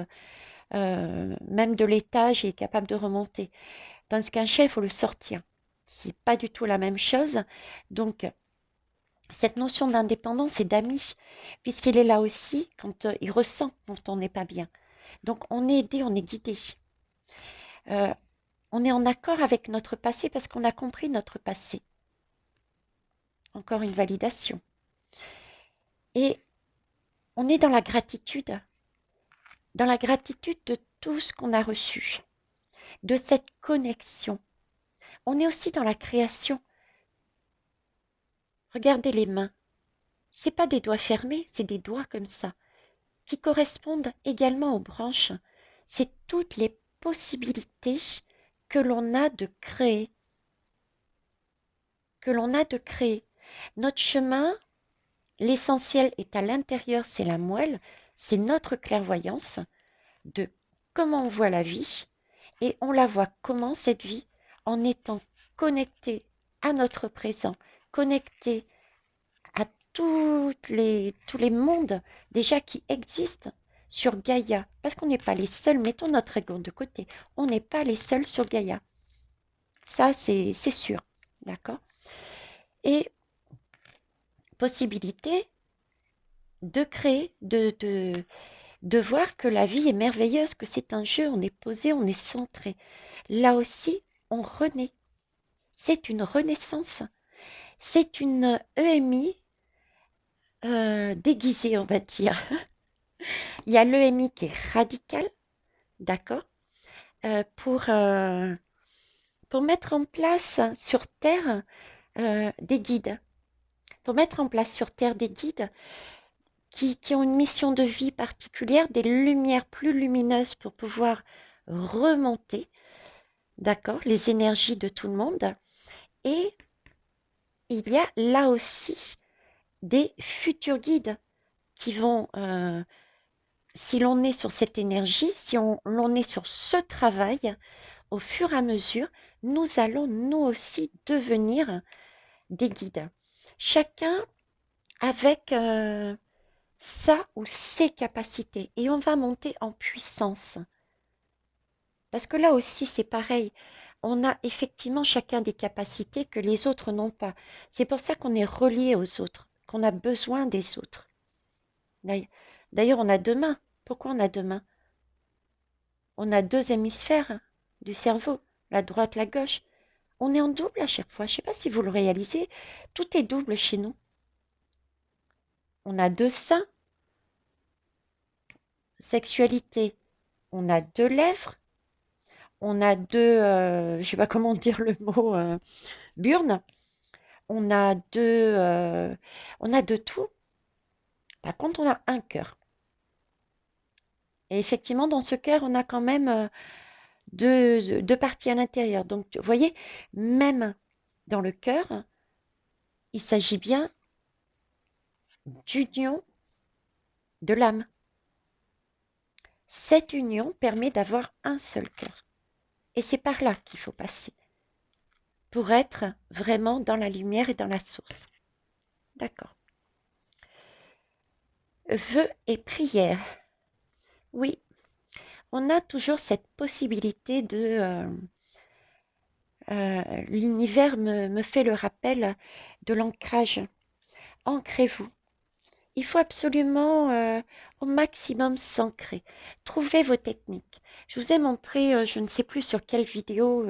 même de l'étage, il est capable de remonter. Tandis qu'un chat, il faut le sortir. C'est pas du tout la même chose. Donc, cette notion d'indépendance et d'amis, puisqu'il est là aussi quand il ressent quand on n'est pas bien. Donc, on est aidé, on est guidé. Euh, on est en accord avec notre passé parce qu'on a compris notre passé. Encore une validation. Et on est dans la gratitude de tout ce qu'on a reçu, de cette connexion. On est aussi dans la création. Regardez les mains. C'est pas des doigts fermés, c'est des doigts comme ça, qui correspondent également aux branches. C'est toutes les possibilités que l'on a de créer, que l'on a de créer. Notre chemin, l'essentiel est à l'intérieur, c'est la moelle, c'est notre clairvoyance de comment on voit la vie et on la voit comment cette vie en étant connecté à notre présent, connecté à tous les mondes déjà qui existent sur Gaïa, parce qu'on n'est pas les seuls, mettons notre ego de côté, on n'est pas les seuls sur Gaïa. Ça, c'est sûr, d'accord? Et possibilité de créer, de voir que la vie est merveilleuse, que c'est un jeu, on est posé, on est centré. Là aussi, on renaît. C'est une renaissance. C'est une EMI déguisée, on va dire. Il y a l'EMI qui est radical, d'accord, euh, pour, euh, pour mettre en place sur Terre des guides. Pour mettre en place sur Terre des guides qui ont une mission de vie particulière, des lumières plus lumineuses pour pouvoir remonter, d'accord, les énergies de tout le monde. Et il y a là aussi des futurs guides qui vont, si l'on est sur cette énergie, si l'on est sur ce travail, au fur et à mesure, nous allons nous aussi devenir des guides. Chacun avec sa ou ses capacités. Et on va monter en puissance. Parce que là aussi, c'est pareil. On a effectivement chacun des capacités que les autres n'ont pas. C'est pour ça qu'on est relié aux autres, qu'on a besoin des autres. D'ailleurs, on a deux mains. Pourquoi on a deux mains? On a deux hémisphères du cerveau, la droite, la gauche. On est en double à chaque fois. Je ne sais pas si vous le réalisez. Tout est double chez nous. On a deux seins. Sexualité. On a deux lèvres. On a deux, je ne sais pas comment dire le mot, burnes. On a on a de tout. Par contre, on a un cœur. Et effectivement, dans ce cœur, on a quand même deux parties à l'intérieur. Donc, vous voyez, même dans le cœur, il s'agit bien d'union de l'âme. Cette union permet d'avoir un seul cœur. Et c'est par là qu'il faut passer pour être vraiment dans la lumière et dans la source. D'accord. Vœux et prières. Oui, on a toujours cette possibilité l'univers me fait le rappel de l'ancrage. Ancrez-vous. Il faut absolument au maximum s'ancrer. Trouvez vos techniques. Je vous ai montré, je ne sais plus sur quelle vidéo,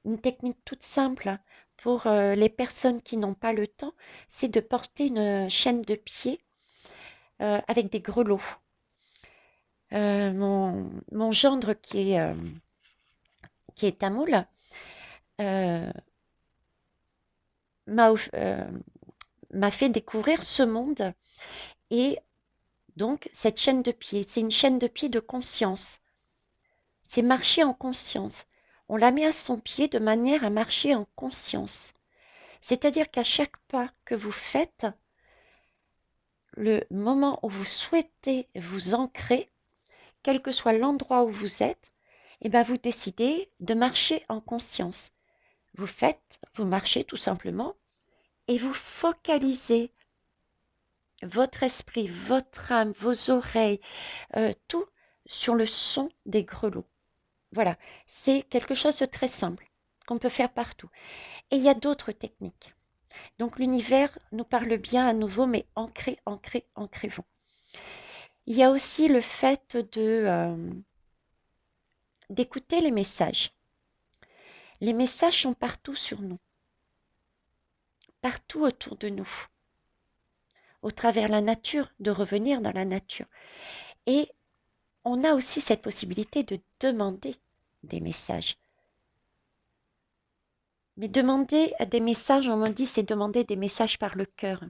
une technique toute simple hein, pour les personnes qui n'ont pas le temps, c'est de porter une chaîne de pied avec des grelots. Mon gendre qui est tamoul euh, m'a m'a fait découvrir ce monde et donc cette chaîne de pied, c'est une chaîne de pied de conscience. C'est marcher en conscience. On la met à son pied de manière à marcher en conscience. C'est-à-dire qu'à chaque pas que vous faites, le moment où vous souhaitez vous ancrer, quel que soit l'endroit où vous êtes, eh ben vous décidez de marcher en conscience. Vous marchez tout simplement et vous focalisez votre esprit, votre âme, vos oreilles, tout sur le son des grelots. Voilà, c'est quelque chose de très simple qu'on peut faire partout. Et il y a d'autres techniques. Donc l'univers nous parle bien à nouveau, mais ancrez, ancrez, ancrez-vous. Il y a aussi le fait d'écouter les messages. Les messages sont partout sur nous, partout autour de nous, au travers la nature, de revenir dans la nature. Et on a aussi cette possibilité de demander des messages. Mais demander des messages, on me dit, c'est demander des messages par le cœur.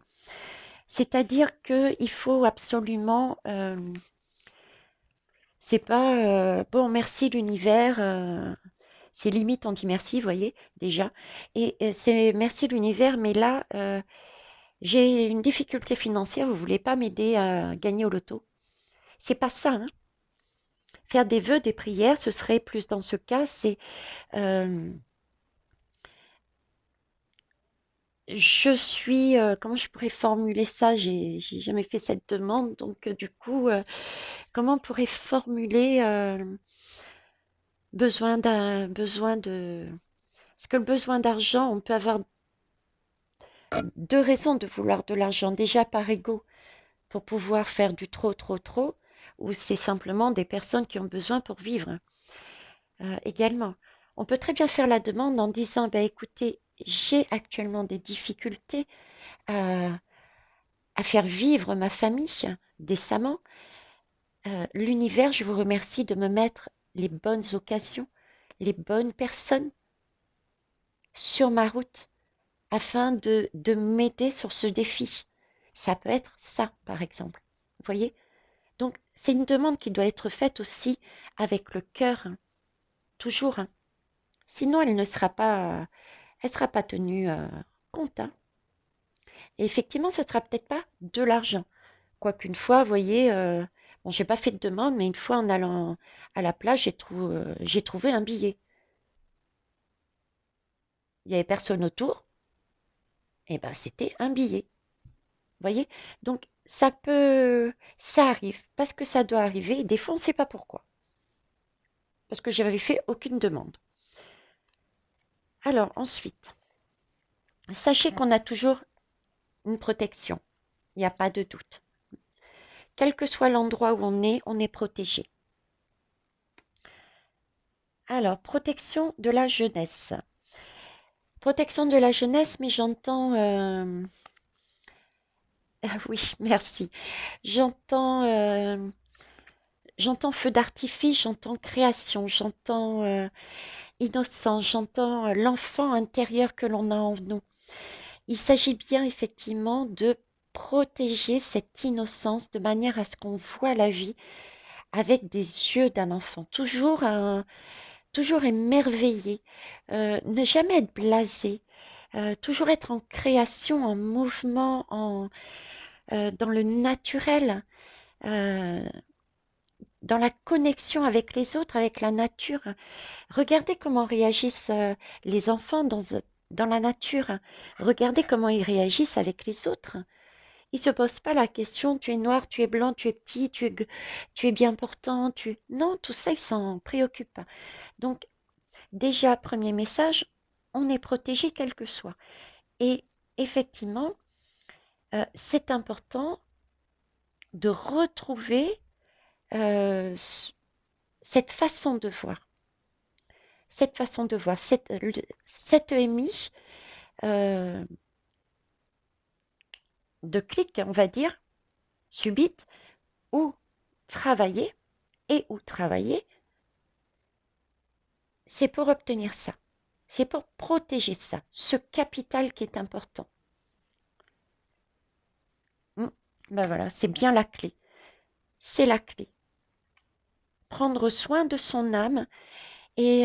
C'est-à-dire qu'il faut absolument... c'est pas bon, merci l'univers. C'est limite, on dit merci, vous voyez, déjà. Et c'est merci l'univers, mais là, j'ai une difficulté financière, vous voulez pas m'aider à gagner au loto? C'est pas ça, hein. Faire des vœux, des prières, ce serait plus dans ce cas, c'est euh, je suis, comment je pourrais formuler ça? J'ai jamais fait cette demande, donc du coup, comment on pourrait formuler besoin de... Parce que le besoin d'argent, on peut avoir deux raisons de vouloir de l'argent. Déjà par ego, pour pouvoir faire du trop, trop, trop, ou c'est simplement des personnes qui ont besoin pour vivre également. On peut très bien faire la demande en disant, bah, écoutez, j'ai actuellement des difficultés à, à faire vivre ma famille décemment. L'univers, je vous remercie de me mettre les bonnes occasions, les bonnes personnes sur ma route afin de m'aider sur ce défi. Ça peut être ça, par exemple. Vous voyez? Donc, c'est une demande qui doit être faite aussi avec le cœur, hein, toujours. Hein. Sinon, elle sera pas tenue compte. Hein. Et effectivement, ce sera peut-être pas de l'argent. Quoiqu'une fois, vous voyez, bon, j'ai pas fait de demande, mais une fois en allant à la plage, j'ai trouvé un billet. Il y avait personne autour, et ben c'était un billet. Vous voyez? Donc, ça arrive, parce que ça doit arriver, et des fois, on ne sait pas pourquoi. Parce que j'avais fait aucune demande. Alors, ensuite, sachez qu'on a toujours une protection. Il n'y a pas de doute. Quel que soit l'endroit où on est protégé. Alors, protection de la jeunesse. Protection de la jeunesse, mais j'entends... Ah oui, merci. J'entends j'entends feu d'artifice, j'entends création, j'entends innocence, j'entends l'enfant intérieur que l'on a en nous. Il s'agit bien effectivement de protéger cette innocence de manière à ce qu'on voit la vie avec des yeux d'un enfant, toujours émerveillé, ne jamais être blasé, toujours être en création, en mouvement, dans le naturel, euh, dans la connexion avec les autres, avec la nature. Regardez comment réagissent les enfants dans la nature. Regardez comment ils réagissent avec les autres. il se pose pas la question, tu es noir, tu es blanc, tu es petit, tu es bien portant, tu... Non, tout ça, il s'en préoccupe pas. Donc, déjà, premier message, on est protégé quel que soit. Et effectivement, c'est important de retrouver euh, cette façon de voir. Cette façon de voir, cette EMI euh, de clic, on va dire, subite, ou travailler, ou travailler, c'est pour obtenir ça. C'est pour protéger ça, ce capital qui est important. Ben voilà, c'est bien la clé. C'est la clé. Prendre soin de son âme et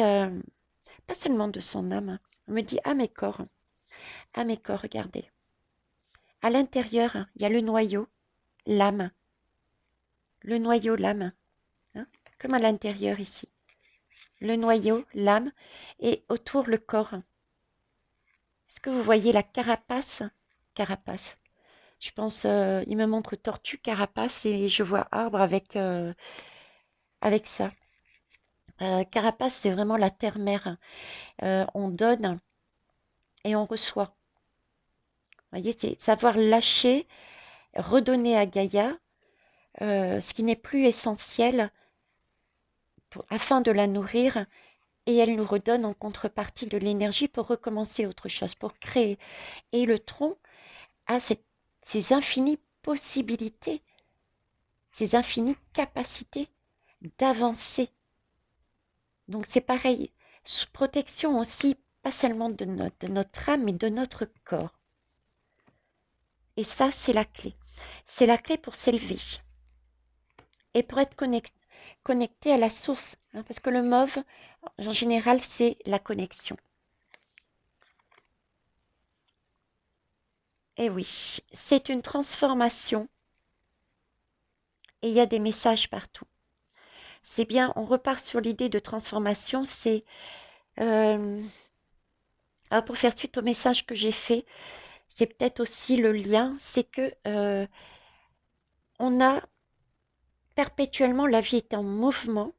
pas seulement de son âme. On me dit, ah mes corps, regardez. À l'intérieur, il y a le noyau, l'âme. Le noyau, l'âme. Hein, comme à l'intérieur ici. Le noyau, l'âme, et autour le corps. Est-ce que vous voyez la carapace? Carapace. Je pense, il me montre tortue, carapace, et je vois arbre avec ça. Carapace, c'est vraiment la terre-mère. On donne et on reçoit. Vous voyez, c'est savoir lâcher, redonner à Gaïa ce qui n'est plus essentiel afin de la nourrir, et elle nous redonne en contrepartie de l'énergie pour recommencer autre chose, pour créer. Et le tronc a ces infinies possibilités, ces infinies capacités d'avancer. Donc c'est pareil, sous protection aussi, pas seulement de notre âme, mais de notre corps. Et ça, c'est la clé. C'est la clé pour s'élever et pour être connecté à la source. Hein, parce que le mauve, en général, c'est la connexion. Et oui, c'est une transformation et il y a des messages partout. C'est bien, on repart sur l'idée de transformation, c'est... alors pour faire suite au message que j'ai fait, c'est peut-être aussi le lien, c'est que on a perpétuellement, la vie est en mouvement,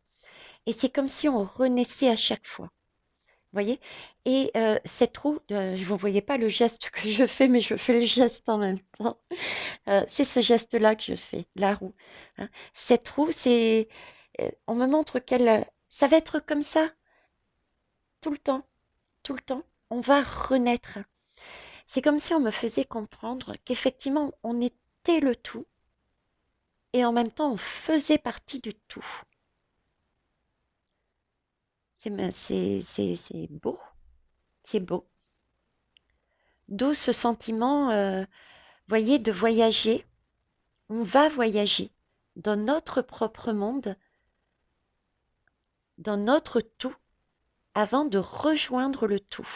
et c'est comme si on renaissait à chaque fois. Vous voyez? Et cette roue, vous ne voyez pas le geste que je fais, mais je fais le geste en même temps. C'est ce geste-là que je fais, la roue. Hein. Cette roue, c'est... on me montre qu'elle... ça va être comme ça, tout le temps, tout le temps. On va renaître. C'est comme si on me faisait comprendre qu'effectivement, on était le tout, et en même temps, on faisait partie du tout. C'est beau, c'est beau. D'où ce sentiment, voyez, de voyager. On va voyager dans notre propre monde, dans notre tout, avant de rejoindre le tout.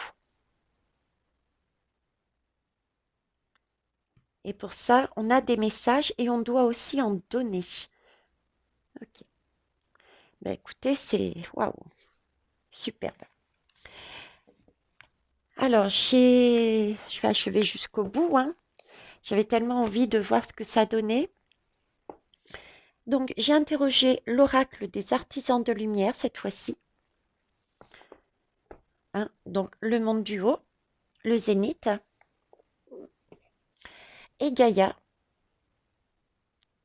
Et pour ça, on a des messages et on doit aussi en donner. Ok. Ben écoutez, c'est waouh, superbe. Alors, je vais achever jusqu'au bout, hein. J'avais tellement envie de voir ce que ça donnait. Donc, j'ai interrogé l'oracle des artisans de lumière cette fois-ci. Hein, donc, le monde du haut, le zénith et Gaïa,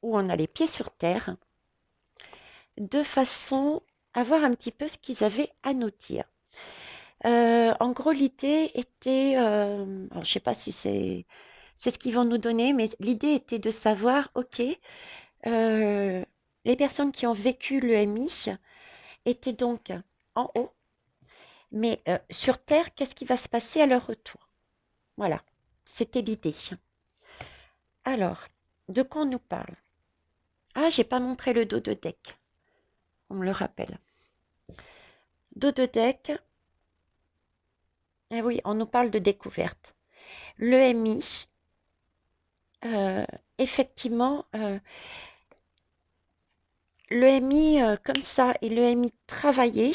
où on a les pieds sur terre, de façon à voir un petit peu ce qu'ils avaient à nous dire. En gros, l'idée était, alors je sais pas si c'est ce qu'ils vont nous donner, mais l'idée était de savoir, ok, les personnes qui ont vécu l'EMI étaient donc en haut, mais sur Terre, qu'est-ce qui va se passer à leur retour? Voilà, c'était l'idée. Alors, de quoi on nous parle? Ah, j'ai pas montré le dos de deck, on me le rappelle. Dos de deck, eh oui, on nous parle de découverte. L'EMI, effectivement, l'EMI comme ça et l'EMI travaillé,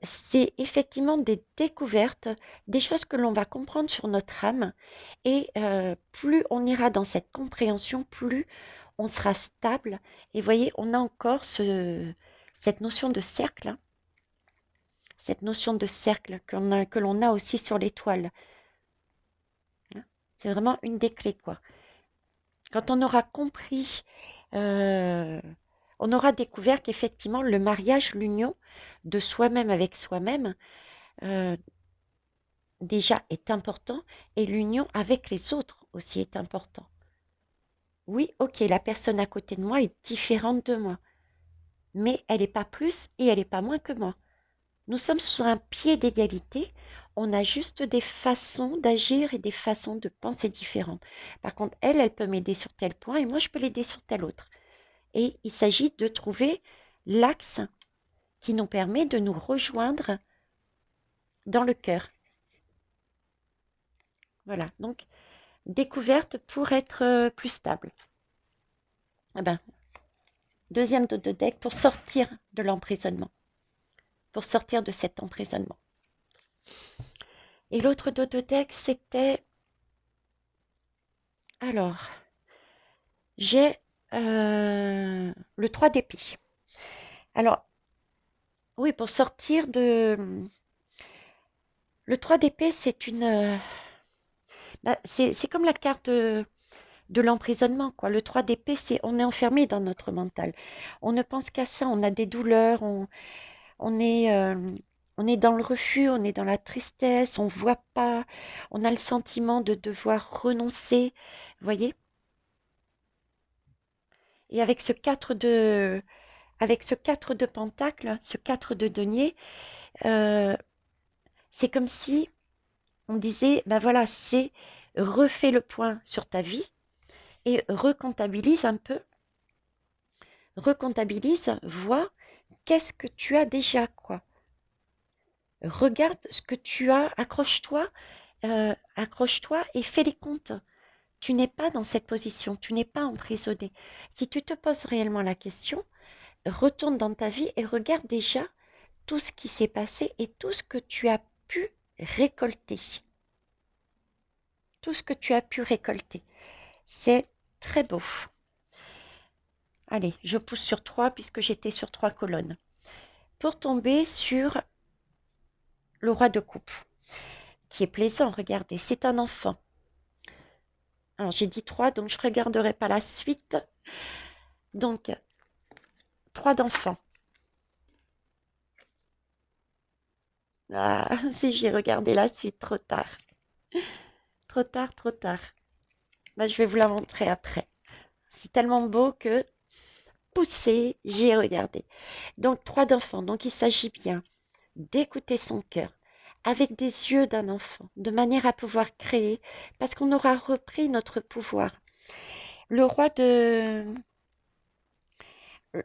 C'est effectivement des découvertes, des choses que l'on va comprendre sur notre âme et plus on ira dans cette compréhension, plus on sera stable et voyez, on a encore cette notion de cercle, hein, cette notion de cercle que l'on a aussi sur l'étoile, hein. C'est vraiment une des clés, quoi. Quand on aura compris, heu, on aura découvert qu'effectivement le mariage, l'union de soi-même avec soi-même, heu, déjà est important et l'union avec les autres aussi est important. Oui, OK, la personne à côté de moi est différente de moi, mais elle n'est pas plus et elle n'est pas moins que moi. Nous sommes sur un pied d'égalité, on a juste des façons d'agir et des façons de penser différentes. Par contre, elle peut m'aider sur tel point et moi, je peux l'aider sur tel autre. Et il s'agit de trouver l'axe qui nous permet de nous rejoindre dans le cœur. Voilà, donc découverte pour être plus stable. Eh ben, deuxième dos de deck pour sortir de l'emprisonnement, pour sortir de cet emprisonnement. Et l'autre dos de deck, c'était... Alors, j'ai le 3 d'épée. Alors, oui, pour sortir de... Le 3 d'épée, c'est une... bah, c'est comme la carte de l'emprisonnement, quoi. Le 3 d'épée, c'est on est enfermé dans notre mental. On ne pense qu'à ça, on a des douleurs, on est, on est dans le refus, on est dans la tristesse, on voit pas, on a le sentiment de devoir renoncer, vous voyez? Et avec ce 4 de pentacle, ce 4 de denier, euh, c'est comme si on disait, ben voilà, c'est refais le point sur ta vie et recomptabilise un peu, recomptabilise, vois qu'est-ce que tu as déjà, quoi. Regarde ce que tu as, accroche-toi et fais les comptes. Tu n'es pas dans cette position, tu n'es pas emprisonné. Si tu te poses réellement la question, retourne dans ta vie et regarde déjà tout ce qui s'est passé et tout ce que tu as pu récolter. Tout ce que tu as pu récolter. C'est très beau. Allez, je pousse sur 3 puisque j'étais sur 3 colonnes. Pour tomber sur le roi de coupe, qui est plaisant, regardez, c'est un enfant. Alors j'ai dit 3, donc je ne regarderai pas la suite. Donc, 3 d'enfants. Ah, si j'ai regardé la suite, trop tard. Trop tard, trop tard. Bah, je vais vous la montrer après. C'est tellement beau que poussé, j'ai regardé. Donc, 3 d'enfants. Donc, il s'agit bien d'écouter son cœur avec des yeux d'un enfant, de manière à pouvoir créer, parce qu'on aura repris notre pouvoir. Le roi de...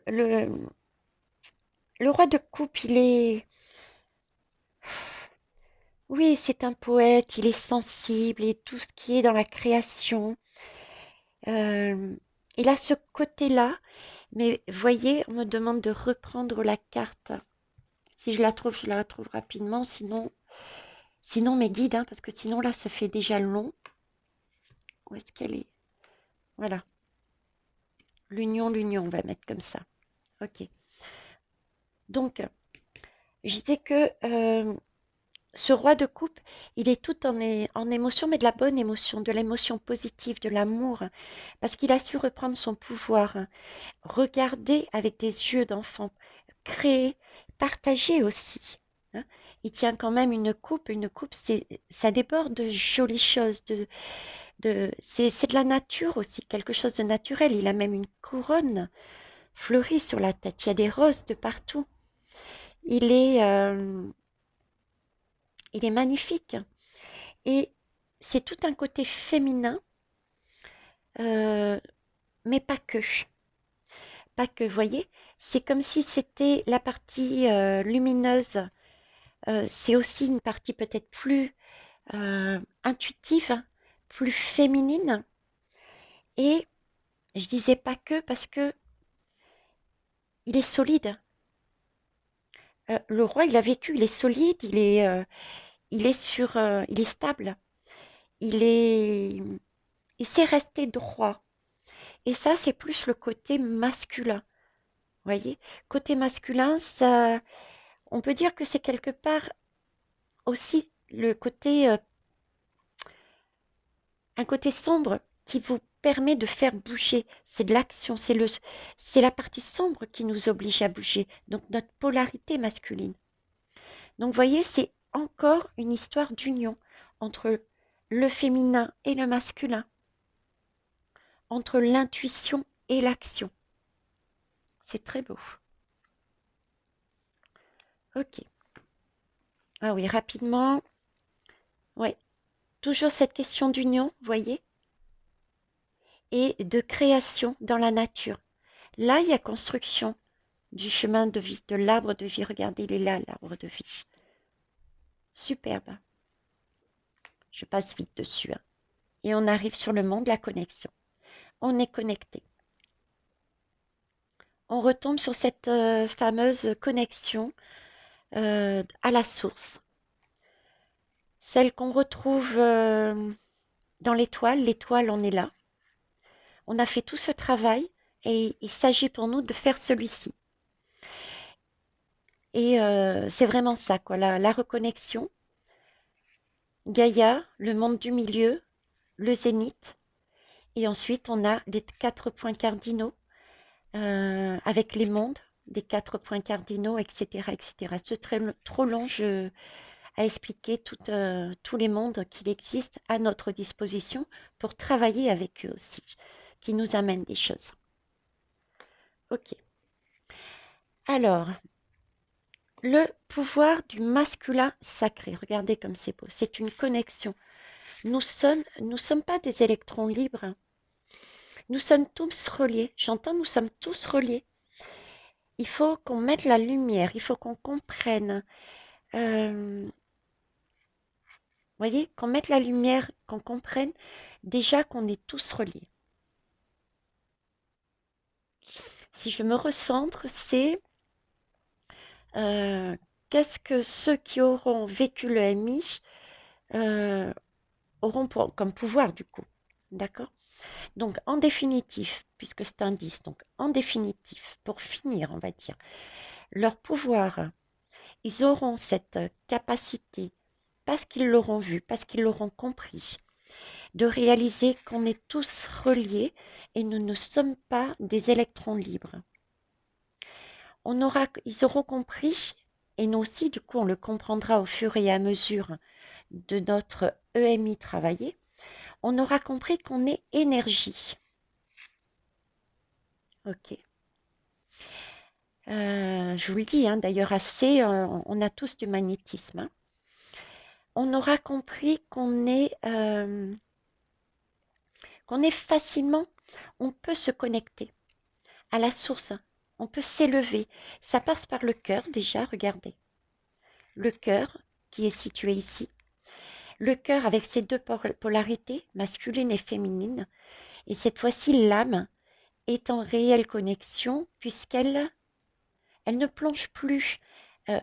Le, le roi de coupe, il est... Oui, c'est un poète, il est sensible et tout ce qui est dans la création. Euh, il a ce côté-là, mais voyez, on me demande de reprendre la carte. Si je la trouve rapidement, sinon mes guides, hein, parce que sinon là, ça fait déjà long. Où est-ce qu'elle est? Voilà, l'union, on va mettre comme ça. Ok. Donc, je disais que ce roi de coupe, il est tout en émotion, mais de la bonne émotion, de l'émotion positive, de l'amour, parce qu'il a su reprendre son pouvoir, regarder avec des yeux d'enfant, créer, partager aussi, hein. Il tient quand même une coupe, ça déborde de jolies choses, c'est de la nature aussi, quelque chose de naturel. Il a même une couronne fleurie sur la tête, il y a des roses de partout. Il est, euh, il est magnifique et c'est tout un côté féminin, euh, mais pas que. Pas que, voyez, c'est comme si c'était la partie lumineuse. C'est aussi une partie peut-être plus intuitive, hein, plus féminine. Et je disais pas que parce que il est solide. Le roi, il a vécu, il est solide, il est stable, il est, il sait rester droit. Et ça, c'est plus le côté masculin. Voyez? Côté masculin, ça, on peut dire que c'est quelque part aussi le côté, un côté sombre qui vous permet de faire bouger. C'est de l'action, c'est la partie sombre qui nous oblige à bouger. Donc notre polarité masculine. Donc vous voyez, c'est encore une histoire d'union entre le féminin et le masculin, entre l'intuition et l'action. C'est très beau. Ok. Ah oui, rapidement. Ouais. Toujours cette question d'union, vous voyez, et de création dans la nature. Là, il y a construction du chemin de vie, de l'arbre de vie. Regardez, il est là, l'arbre de vie. Superbe. Je passe vite dessus, hein. Et on arrive sur le monde de la connexion. On est connecté. On retombe sur cette fameuse connexion à la source. Celle qu'on retrouve dans l'étoile. L'étoile, on est là. On a fait tout ce travail et il s'agit pour nous de faire celui-ci. Et c'est vraiment ça, quoi, la reconnexion. Gaïa, le monde du milieu, le zénith. Et ensuite, on a les 4 points cardinaux avec les mondes, des 4 points cardinaux, etc. etc. C'est trop long à expliquer tous les mondes qu'il existe à notre disposition pour travailler avec eux aussi, qui nous amènent des choses. Ok. Alors, le pouvoir du masculin sacré. Regardez comme c'est beau. C'est une connexion. Nous sommes pas des électrons libres, hein. Nous sommes tous reliés. J'entends, nous sommes tous reliés. Il faut qu'on mette la lumière. Il faut qu'on comprenne. Vous voyez, qu'on mette la lumière, qu'on comprenne déjà qu'on est tous reliés. Si je me recentre, c'est qu'est-ce que ceux qui auront vécu le MI auront comme pouvoir du coup. D'accord? Donc, en définitif, puisque c'est un 10, donc en définitif, pour finir, on va dire, leur pouvoir, ils auront cette capacité, parce qu'ils l'auront vu, parce qu'ils l'auront compris, de réaliser qu'on est tous reliés et nous ne sommes pas des électrons libres. Ils auront compris, et nous aussi, du coup, on le comprendra au fur et à mesure de notre EMI travaillé, on aura compris qu'on est énergie. Ok. Je vous le dis, hein, d'ailleurs assez, on a tous du magnétisme, hein. On aura compris qu'on est facilement, on peut se connecter à la source, hein. On peut s'élever. Ça passe par le cœur déjà, regardez. Le cœur qui est situé ici. Le cœur avec ses deux polarités, masculine et féminine. Et cette fois-ci, l'âme est en réelle connexion puisqu'elle ne plonge plus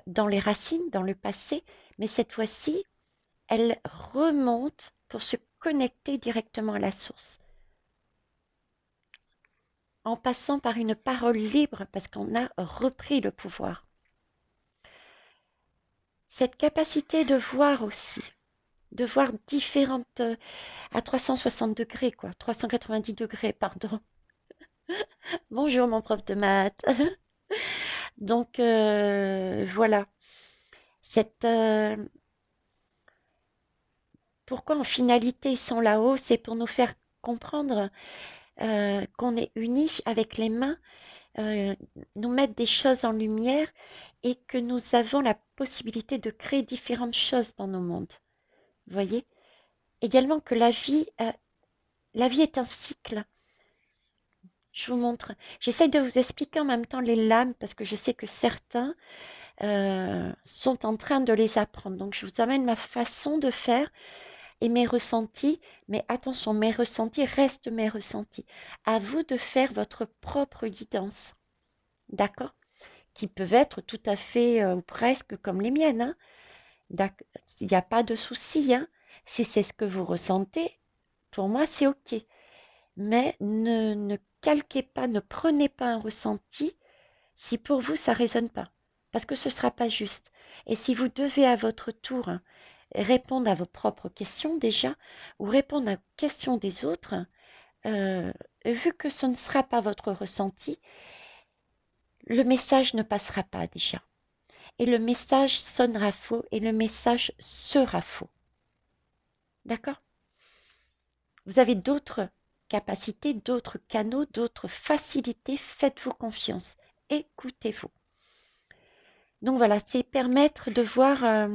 dans les racines, dans le passé, mais cette fois-ci, elle remonte pour se connecter directement à la source, en passant par une parole libre parce qu'on a repris le pouvoir. Cette capacité de voir aussi, de voir différentes, à 360 degrés, quoi, 390 degrés, pardon. Bonjour mon prof de maths. Donc voilà, cette, pourquoi en finalité ils sont là-haut, c'est pour nous faire comprendre qu'on est unis avec les mains, nous mettre des choses en lumière et que nous avons la possibilité de créer différentes choses dans nos mondes. Vous voyez? Également que la vie est un cycle. Je vous montre. J'essaie de vous expliquer en même temps les lames parce que je sais que certains sont en train de les apprendre. Donc, je vous amène ma façon de faire et mes ressentis. Mais attention, mes ressentis restent mes ressentis. À vous de faire votre propre guidance. D'accord? qui peuvent être tout à fait ou presque comme les miennes, hein. Il n'y a pas de souci, hein. Si c'est ce que vous ressentez, pour moi, c'est OK. Mais ne calquez pas, ne prenez pas un ressenti si pour vous ça résonne pas, parce que ce sera pas juste. Et si vous devez à votre tour répondre à vos propres questions déjà, ou répondre aux questions des autres, euh, vu que ce ne sera pas votre ressenti, le message ne passera pas déjà. Et le message sonnera faux et le message sera faux. D'accord? Vous avez d'autres capacités, d'autres canaux, d'autres facilités. Faites-vous confiance. Écoutez-vous. Donc voilà, c'est permettre de voir,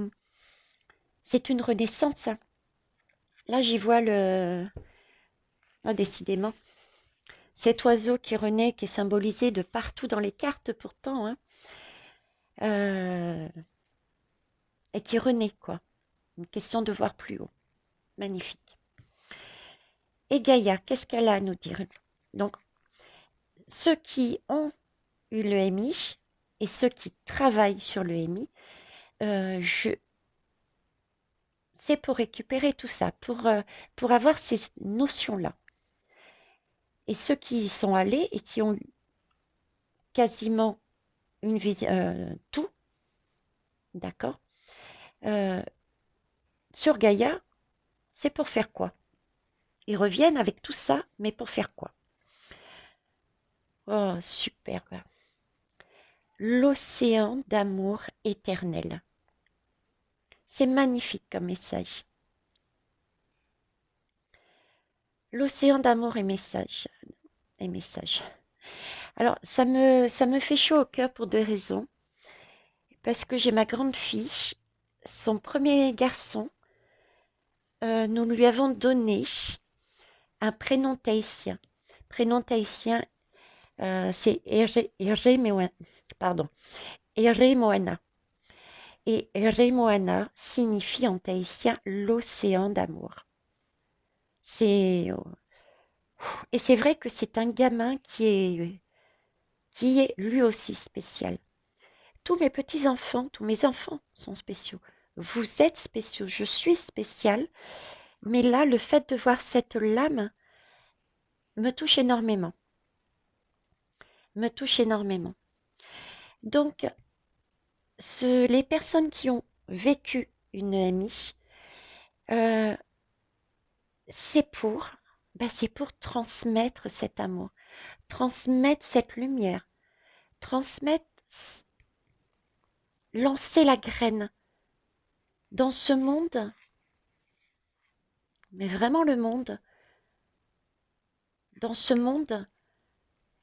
c'est une renaissance, hein. Là, j'y vois ah, décidément, cet oiseau qui renaît, qui est symbolisé de partout dans les cartes pourtant, hein, euh, et qui renaît, quoi. Une question de voir plus haut. Magnifique. Et Gaïa, qu'est-ce qu'elle a à nous dire? Donc, ceux qui ont eu le MI et ceux qui travaillent sur le MI, c'est pour récupérer tout ça, pour avoir ces notions-là. Et ceux qui y sont allés et qui ont eu quasiment une vision, tout, d'accord, euh, sur Gaïa, c'est pour faire quoi? Ils reviennent avec tout ça, mais pour faire quoi? Oh, superbe. L'océan d'amour éternel. C'est magnifique comme message. L'océan d'amour et message. Et message. Alors, ça me fait chaud au cœur pour deux raisons. Parce que j'ai ma grande fille, son premier garçon, nous lui avons donné un prénom tahitien. Prénom tahitien, c'est pardon, Eremoana. Et Eremoana signifie en tahitien l'océan d'amour. C'est Et c'est vrai que c'est un gamin qui est lui aussi spécial. Tous mes petits-enfants, tous mes enfants sont spéciaux. Vous êtes spéciaux, je suis spéciale, mais là, le fait de voir cette lame me touche énormément. Me touche énormément. Donc, les personnes qui ont vécu une EMI, euh, c'est pour transmettre cet amour, transmettre cette lumière, transmettre, lancer la graine dans ce monde, mais vraiment le monde, dans ce monde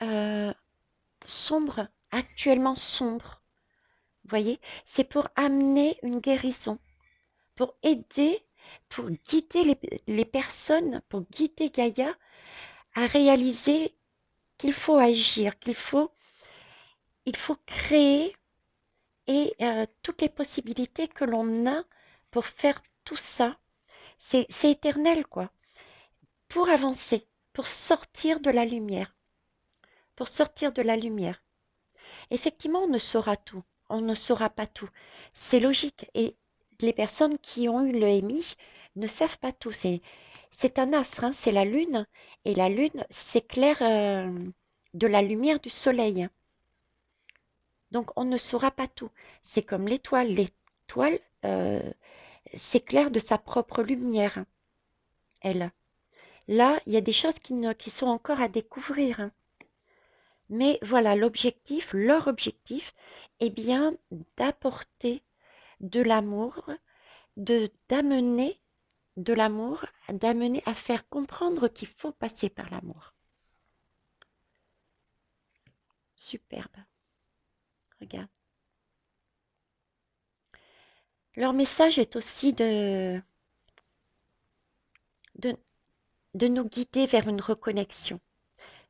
euh, sombre, actuellement sombre. Vous voyez, c'est pour amener une guérison, pour aider, pour guider les personnes, pour guider Gaïa à réaliser qu'il faut agir, il faut créer et toutes les possibilités que l'on a pour faire tout ça, c'est éternel quoi, pour avancer, pour sortir de la lumière, pour sortir de la lumière. Effectivement, on ne saura tout, on ne saura pas tout, c'est logique. Et les personnes qui ont eu le MI ne savent pas tout. C'est un astre, hein, c'est la lune, et la lune s'éclaire de la lumière du soleil, hein. Donc on ne saura pas tout. C'est comme l'étoile. L'étoile s'éclaire de sa propre lumière, hein, elle. Là, il y a des choses qui sont encore à découvrir, hein. Mais voilà, l'objectif, leur objectif, est bien d'apporter de l'amour, d'amener de l'amour, d'amener à faire comprendre qu'il faut passer par l'amour. Superbe. Regarde. Leur message est aussi de, de nous guider vers une reconnexion.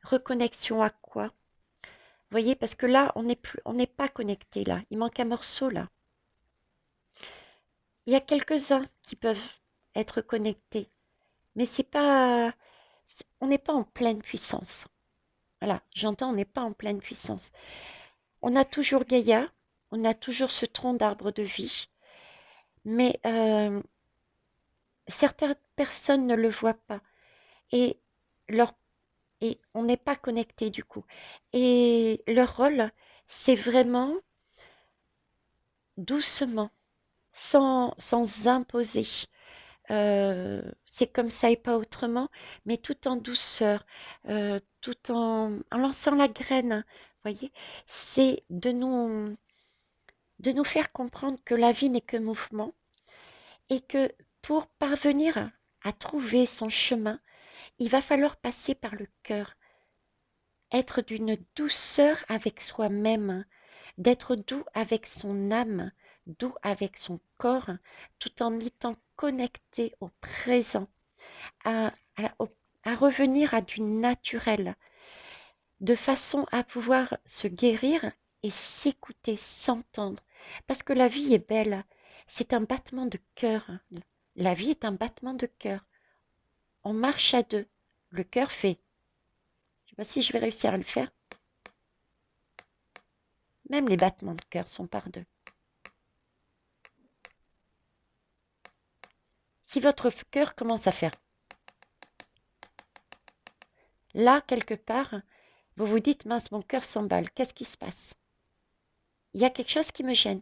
Reconnexion à quoi? Vous voyez, parce que là, on n'est pas connecté là. Il manque un morceau là. Il y a quelques-uns qui peuvent être connectés, mais on n'est pas en pleine puissance. Voilà, j'entends, on n'est pas en pleine puissance. On a toujours Gaïa, on a toujours ce tronc d'arbre de vie, mais certaines personnes ne le voient pas et, leur, et on n'est pas connecté du coup. Et leur rôle, c'est vraiment doucement, sans imposer. C'est comme ça et pas autrement, mais tout en douceur, tout en lançant la graine, voyez? C'est de nous faire comprendre que la vie n'est que mouvement et que pour parvenir à trouver son chemin, il va falloir passer par le cœur, être d'une douceur avec soi-même, d'être doux avec son âme, doux avec son corps, tout en étant connecté au présent, à, à revenir à du naturel, de façon à pouvoir se guérir et s'écouter, s'entendre. Parce que la vie est belle, c'est un battement de cœur. La vie est un battement de cœur. On marche à deux. Le cœur fait. Je ne sais pas si je vais réussir à le faire. Même les battements de cœur sont par deux. Si votre cœur commence à faire là, quelque part, vous vous dites, mince, mon cœur s'emballe, qu'est-ce qui se passe? Il y a quelque chose qui me gêne,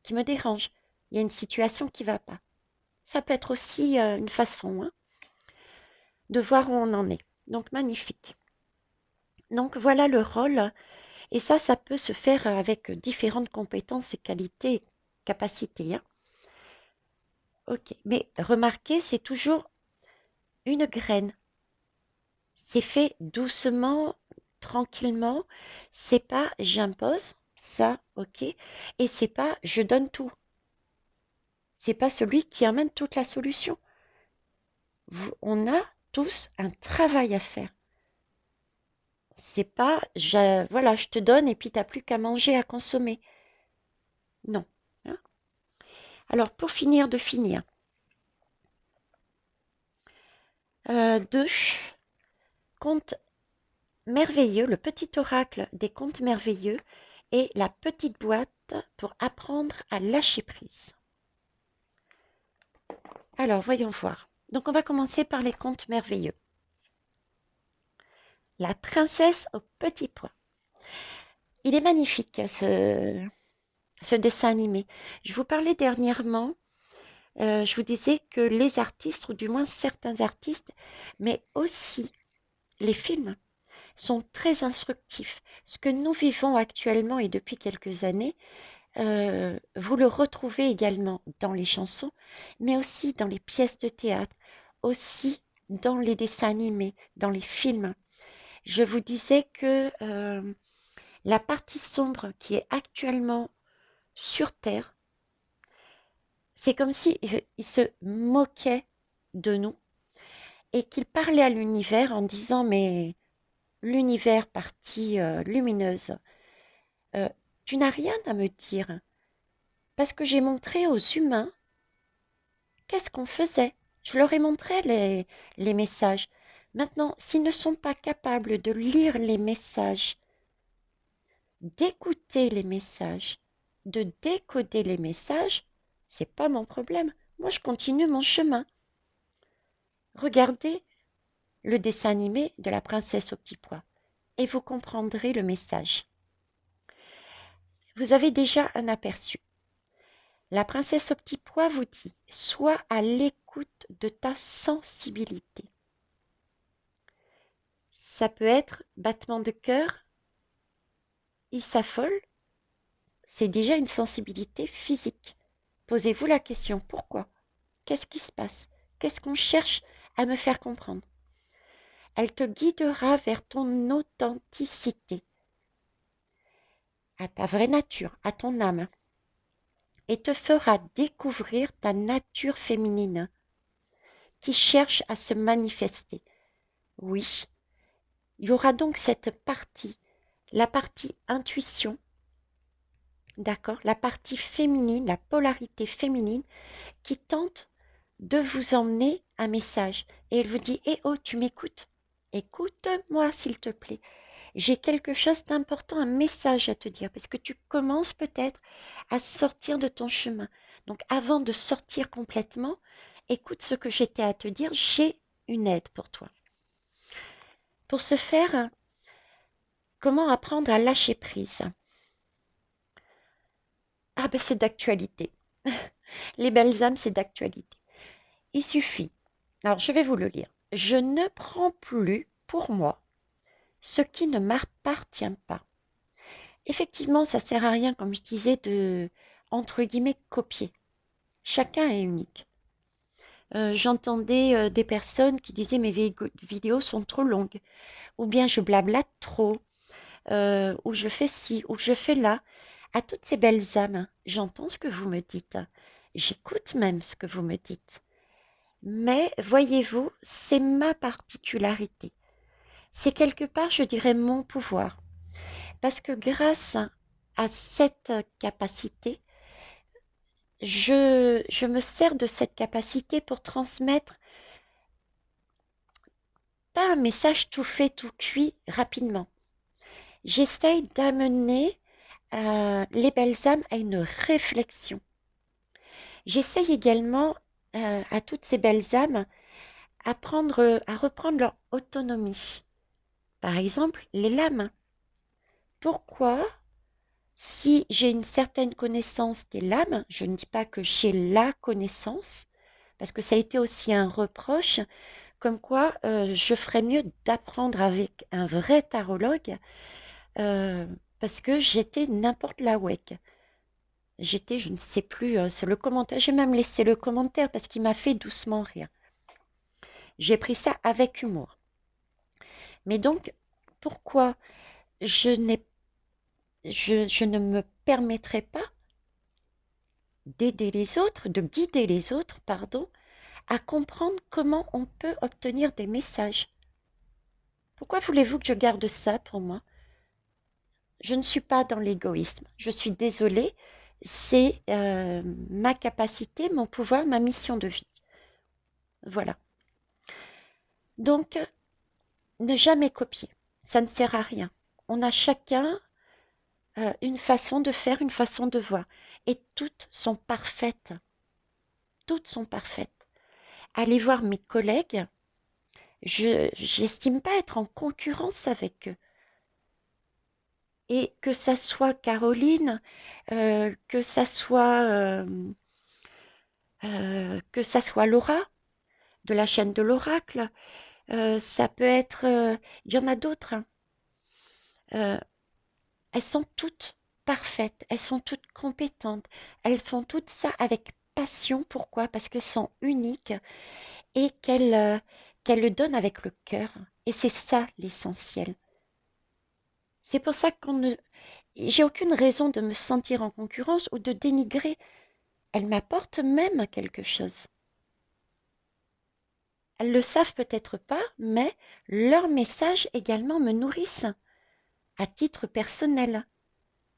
qui me dérange. Il y a une situation qui ne va pas. Ça peut être aussi une façon de voir où on en est. Donc, magnifique. Donc, voilà le rôle. Et ça peut se faire avec différentes compétences et qualités, capacités. Hein. Ok. Mais remarquez, c'est toujours une graine. C'est fait doucement, tranquillement. C'est pas j'impose ça, ok. Et c'est pas je donne tout. C'est pas celui qui amène toute la solution. On a tous un travail à faire. C'est pas voilà, je te donne et puis t'as plus qu'à manger, à consommer. Non. Hein. Alors pour finir de finir, 2 contes merveilleux, le petit oracle des contes merveilleux et la petite boîte pour apprendre à lâcher prise. Alors voyons voir. Donc on va commencer par les contes merveilleux. La princesse au petit pois. Il est magnifique ce dessin animé. Je vous parlais dernièrement, je vous disais que les artistes, ou du moins certains artistes, mais aussi les films, sont très instructifs. Ce que nous vivons actuellement et depuis quelques années, vous le retrouvez également dans les chansons, mais aussi dans les pièces de théâtre, aussi dans les dessins animés, dans les films. Je vous disais que la partie sombre qui est actuellement sur Terre, c'est comme si il se moquait de nous et qu'il parlait à l'univers en disant mais l'univers partie lumineuse, euh, tu n'as rien à me dire parce que j'ai montré aux humains qu'est-ce qu'on faisait. Je leur ai montré les messages. Maintenant, s'ils ne sont pas capables de lire les messages, d'écouter les messages, de décoder les messages, c'est pas mon problème. Moi, je continue mon chemin. Regardez le dessin animé de la princesse au petit pois et vous comprendrez le message. Vous avez déjà un aperçu. La princesse au petit pois vous dit, sois à l'écoute de ta sensibilité. Ça peut être battement de cœur, il s'affole, c'est déjà une sensibilité physique. Posez-vous la question, pourquoi? Qu'est-ce qui se passe? Qu'est-ce qu'on cherche à me faire comprendre? Elle te guidera vers ton authenticité, à ta vraie nature, à ton âme, et te fera découvrir ta nature féminine qui cherche à se manifester. Oui, il y aura donc cette partie, la partie intuition, d'accord, la partie féminine, la polarité féminine qui tente de vous emmener un message. Et elle vous dit, eh oh, tu m'écoutes? Écoute-moi s'il te plaît. j'ai quelque chose d'important, un message à te dire, parce que tu commences peut-être à sortir de ton chemin. Donc avant de sortir complètement, écoute ce que j'étais à te dire, j'ai une aide pour toi. Pour ce faire, comment apprendre à lâcher prise? Ah ben c'est d'actualité. Les belles âmes, c'est d'actualité. Il suffit. Alors je vais vous le lire. Je ne prends plus pour moi ce qui ne m'appartient pas. Effectivement, ça sert à rien, comme je disais, de, entre guillemets, copier. Chacun est unique. J'entendais des personnes qui disaient mes vidéos sont trop longues, ou bien je blablate trop, ou je fais ci, ou je fais là. À toutes ces belles âmes, j'entends ce que vous me dites. J'écoute même ce que vous me dites. Mais voyez-vous, c'est ma particularité. C'est quelque part, je dirais, mon pouvoir. Parce que grâce à cette capacité, je me sers de cette capacité pour transmettre pas un message tout fait, tout cuit rapidement. J'essaye d'amener les belles âmes à une réflexion. J'essaye également à toutes ces belles âmes à reprendre leur autonomie. Par exemple, les lames. Pourquoi, si j'ai une certaine connaissance des lames, je ne dis pas que j'ai la connaissance, parce que ça a été aussi un reproche, comme quoi je ferais mieux d'apprendre avec un vrai tarologue, euh, parce que j'étais n'importe la WEC. J'étais, je ne sais plus, c'est le commentaire, j'ai même laissé le commentaire parce qu'il m'a fait doucement rire. J'ai pris ça avec humour. Mais donc, pourquoi je ne me permettrai pas d'aider les autres, de guider les autres, pardon, à comprendre comment on peut obtenir des messages? Pourquoi voulez-vous que je garde ça pour moi? Je ne suis pas dans l'égoïsme. Je suis désolée, c'est ma capacité, mon pouvoir, ma mission de vie. Voilà. Donc, ne jamais copier. Ça ne sert à rien. On a chacun une façon de faire, une façon de voir. Et toutes sont parfaites. Toutes sont parfaites. Allez voir mes collègues. Je n'estime pas être en concurrence avec eux. Et que ça soit Caroline, que ça soit Laura, de la chaîne de l'Oracle, ça peut être, il y en a d'autres, hein. Euh, Elles sont toutes parfaites, elles sont toutes compétentes, elles font tout ça avec passion. Pourquoi? Parce qu'elles sont uniques et qu'elles le donnent avec le cœur. Et c'est ça l'essentiel. C'est pour ça qu'on ne, j'ai aucune raison de me sentir en concurrence ou de dénigrer. Elles m'apportent même quelque chose. Elles le savent peut-être pas, mais leurs messages également me nourrissent à titre personnel.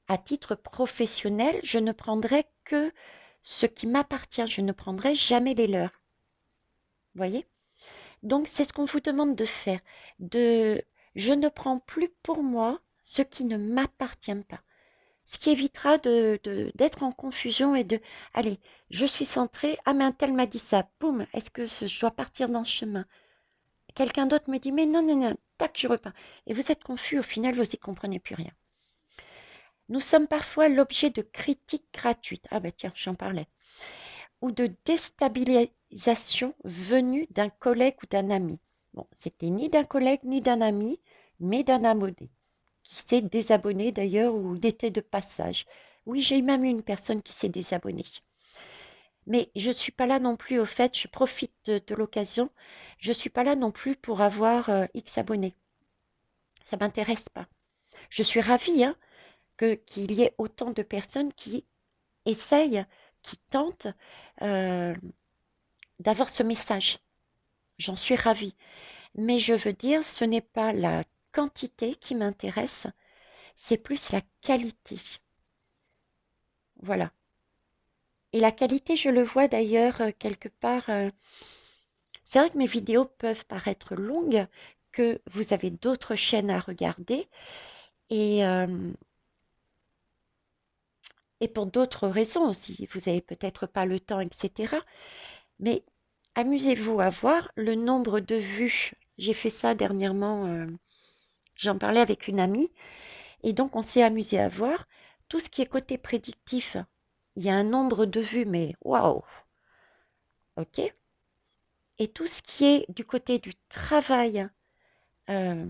À titre professionnel, je ne prendrai que ce qui m'appartient. Je ne prendrai jamais les leurs. Voyez? Donc, c'est ce qu'on vous demande de faire. De, je ne prends plus pour moi ce qui ne m'appartient pas. Ce qui évitera d'être en confusion et de, allez, je suis centrée, ah mais un tel m'a dit ça, boum, est-ce que je dois partir dans ce chemin? Quelqu'un d'autre me dit, mais non, non, non, tac, je repars. Et vous êtes confus, au final, vous n'y comprenez plus rien. Nous sommes parfois l'objet de critiques gratuites. Ah ben tiens, j'en parlais. Ou de déstabilisation venue d'un collègue ou d'un ami. Bon, c'était ni d'un collègue ni d'un ami, mais d'un abonné, qui s'est désabonné d'ailleurs ou il était de passage. Oui, j'ai même eu une personne qui s'est désabonnée. Mais je ne suis pas là non plus, au fait, je profite de l'occasion, je ne suis pas là non plus pour avoir X abonnés. Ça ne m'intéresse pas. Je suis ravie hein, qu'il y ait autant de personnes qui essayent, qui tentent euh, d'avoir ce message. J'en suis ravie. Mais je veux dire, ce n'est pas la quantité qui m'intéresse, c'est plus la qualité. Voilà. Et la qualité, je le vois d'ailleurs quelque part. C'est vrai que mes vidéos peuvent paraître longues que vous avez d'autres chaînes à regarder et, et pour d'autres raisons aussi. Vous avez peut-être pas le temps, etc. Mais amusez-vous à voir le nombre de vues. J'ai fait ça dernièrement, j'en parlais avec une amie, et donc on s'est amusé à voir tout ce qui est côté prédictif. Il y a un nombre de vues, mais waouh, ok. Et tout ce qui est du côté du travail, euh,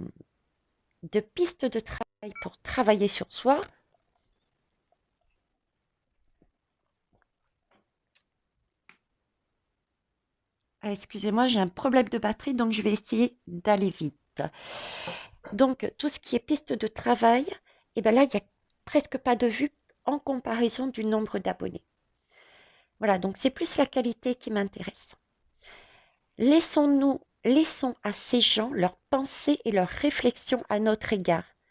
de pistes de travail pour travailler sur soi. Ah, excusez-moi, j'ai un problème de batterie, donc je vais essayer d'aller vite. Donc, tout ce qui est piste de travail, et ben là, il n'y a presque pas de vues en comparaison du nombre d'abonnés. Voilà, donc c'est plus la qualité qui m'intéresse. Laissons à ces gens leurs pensées et leurs réflexions à notre égard.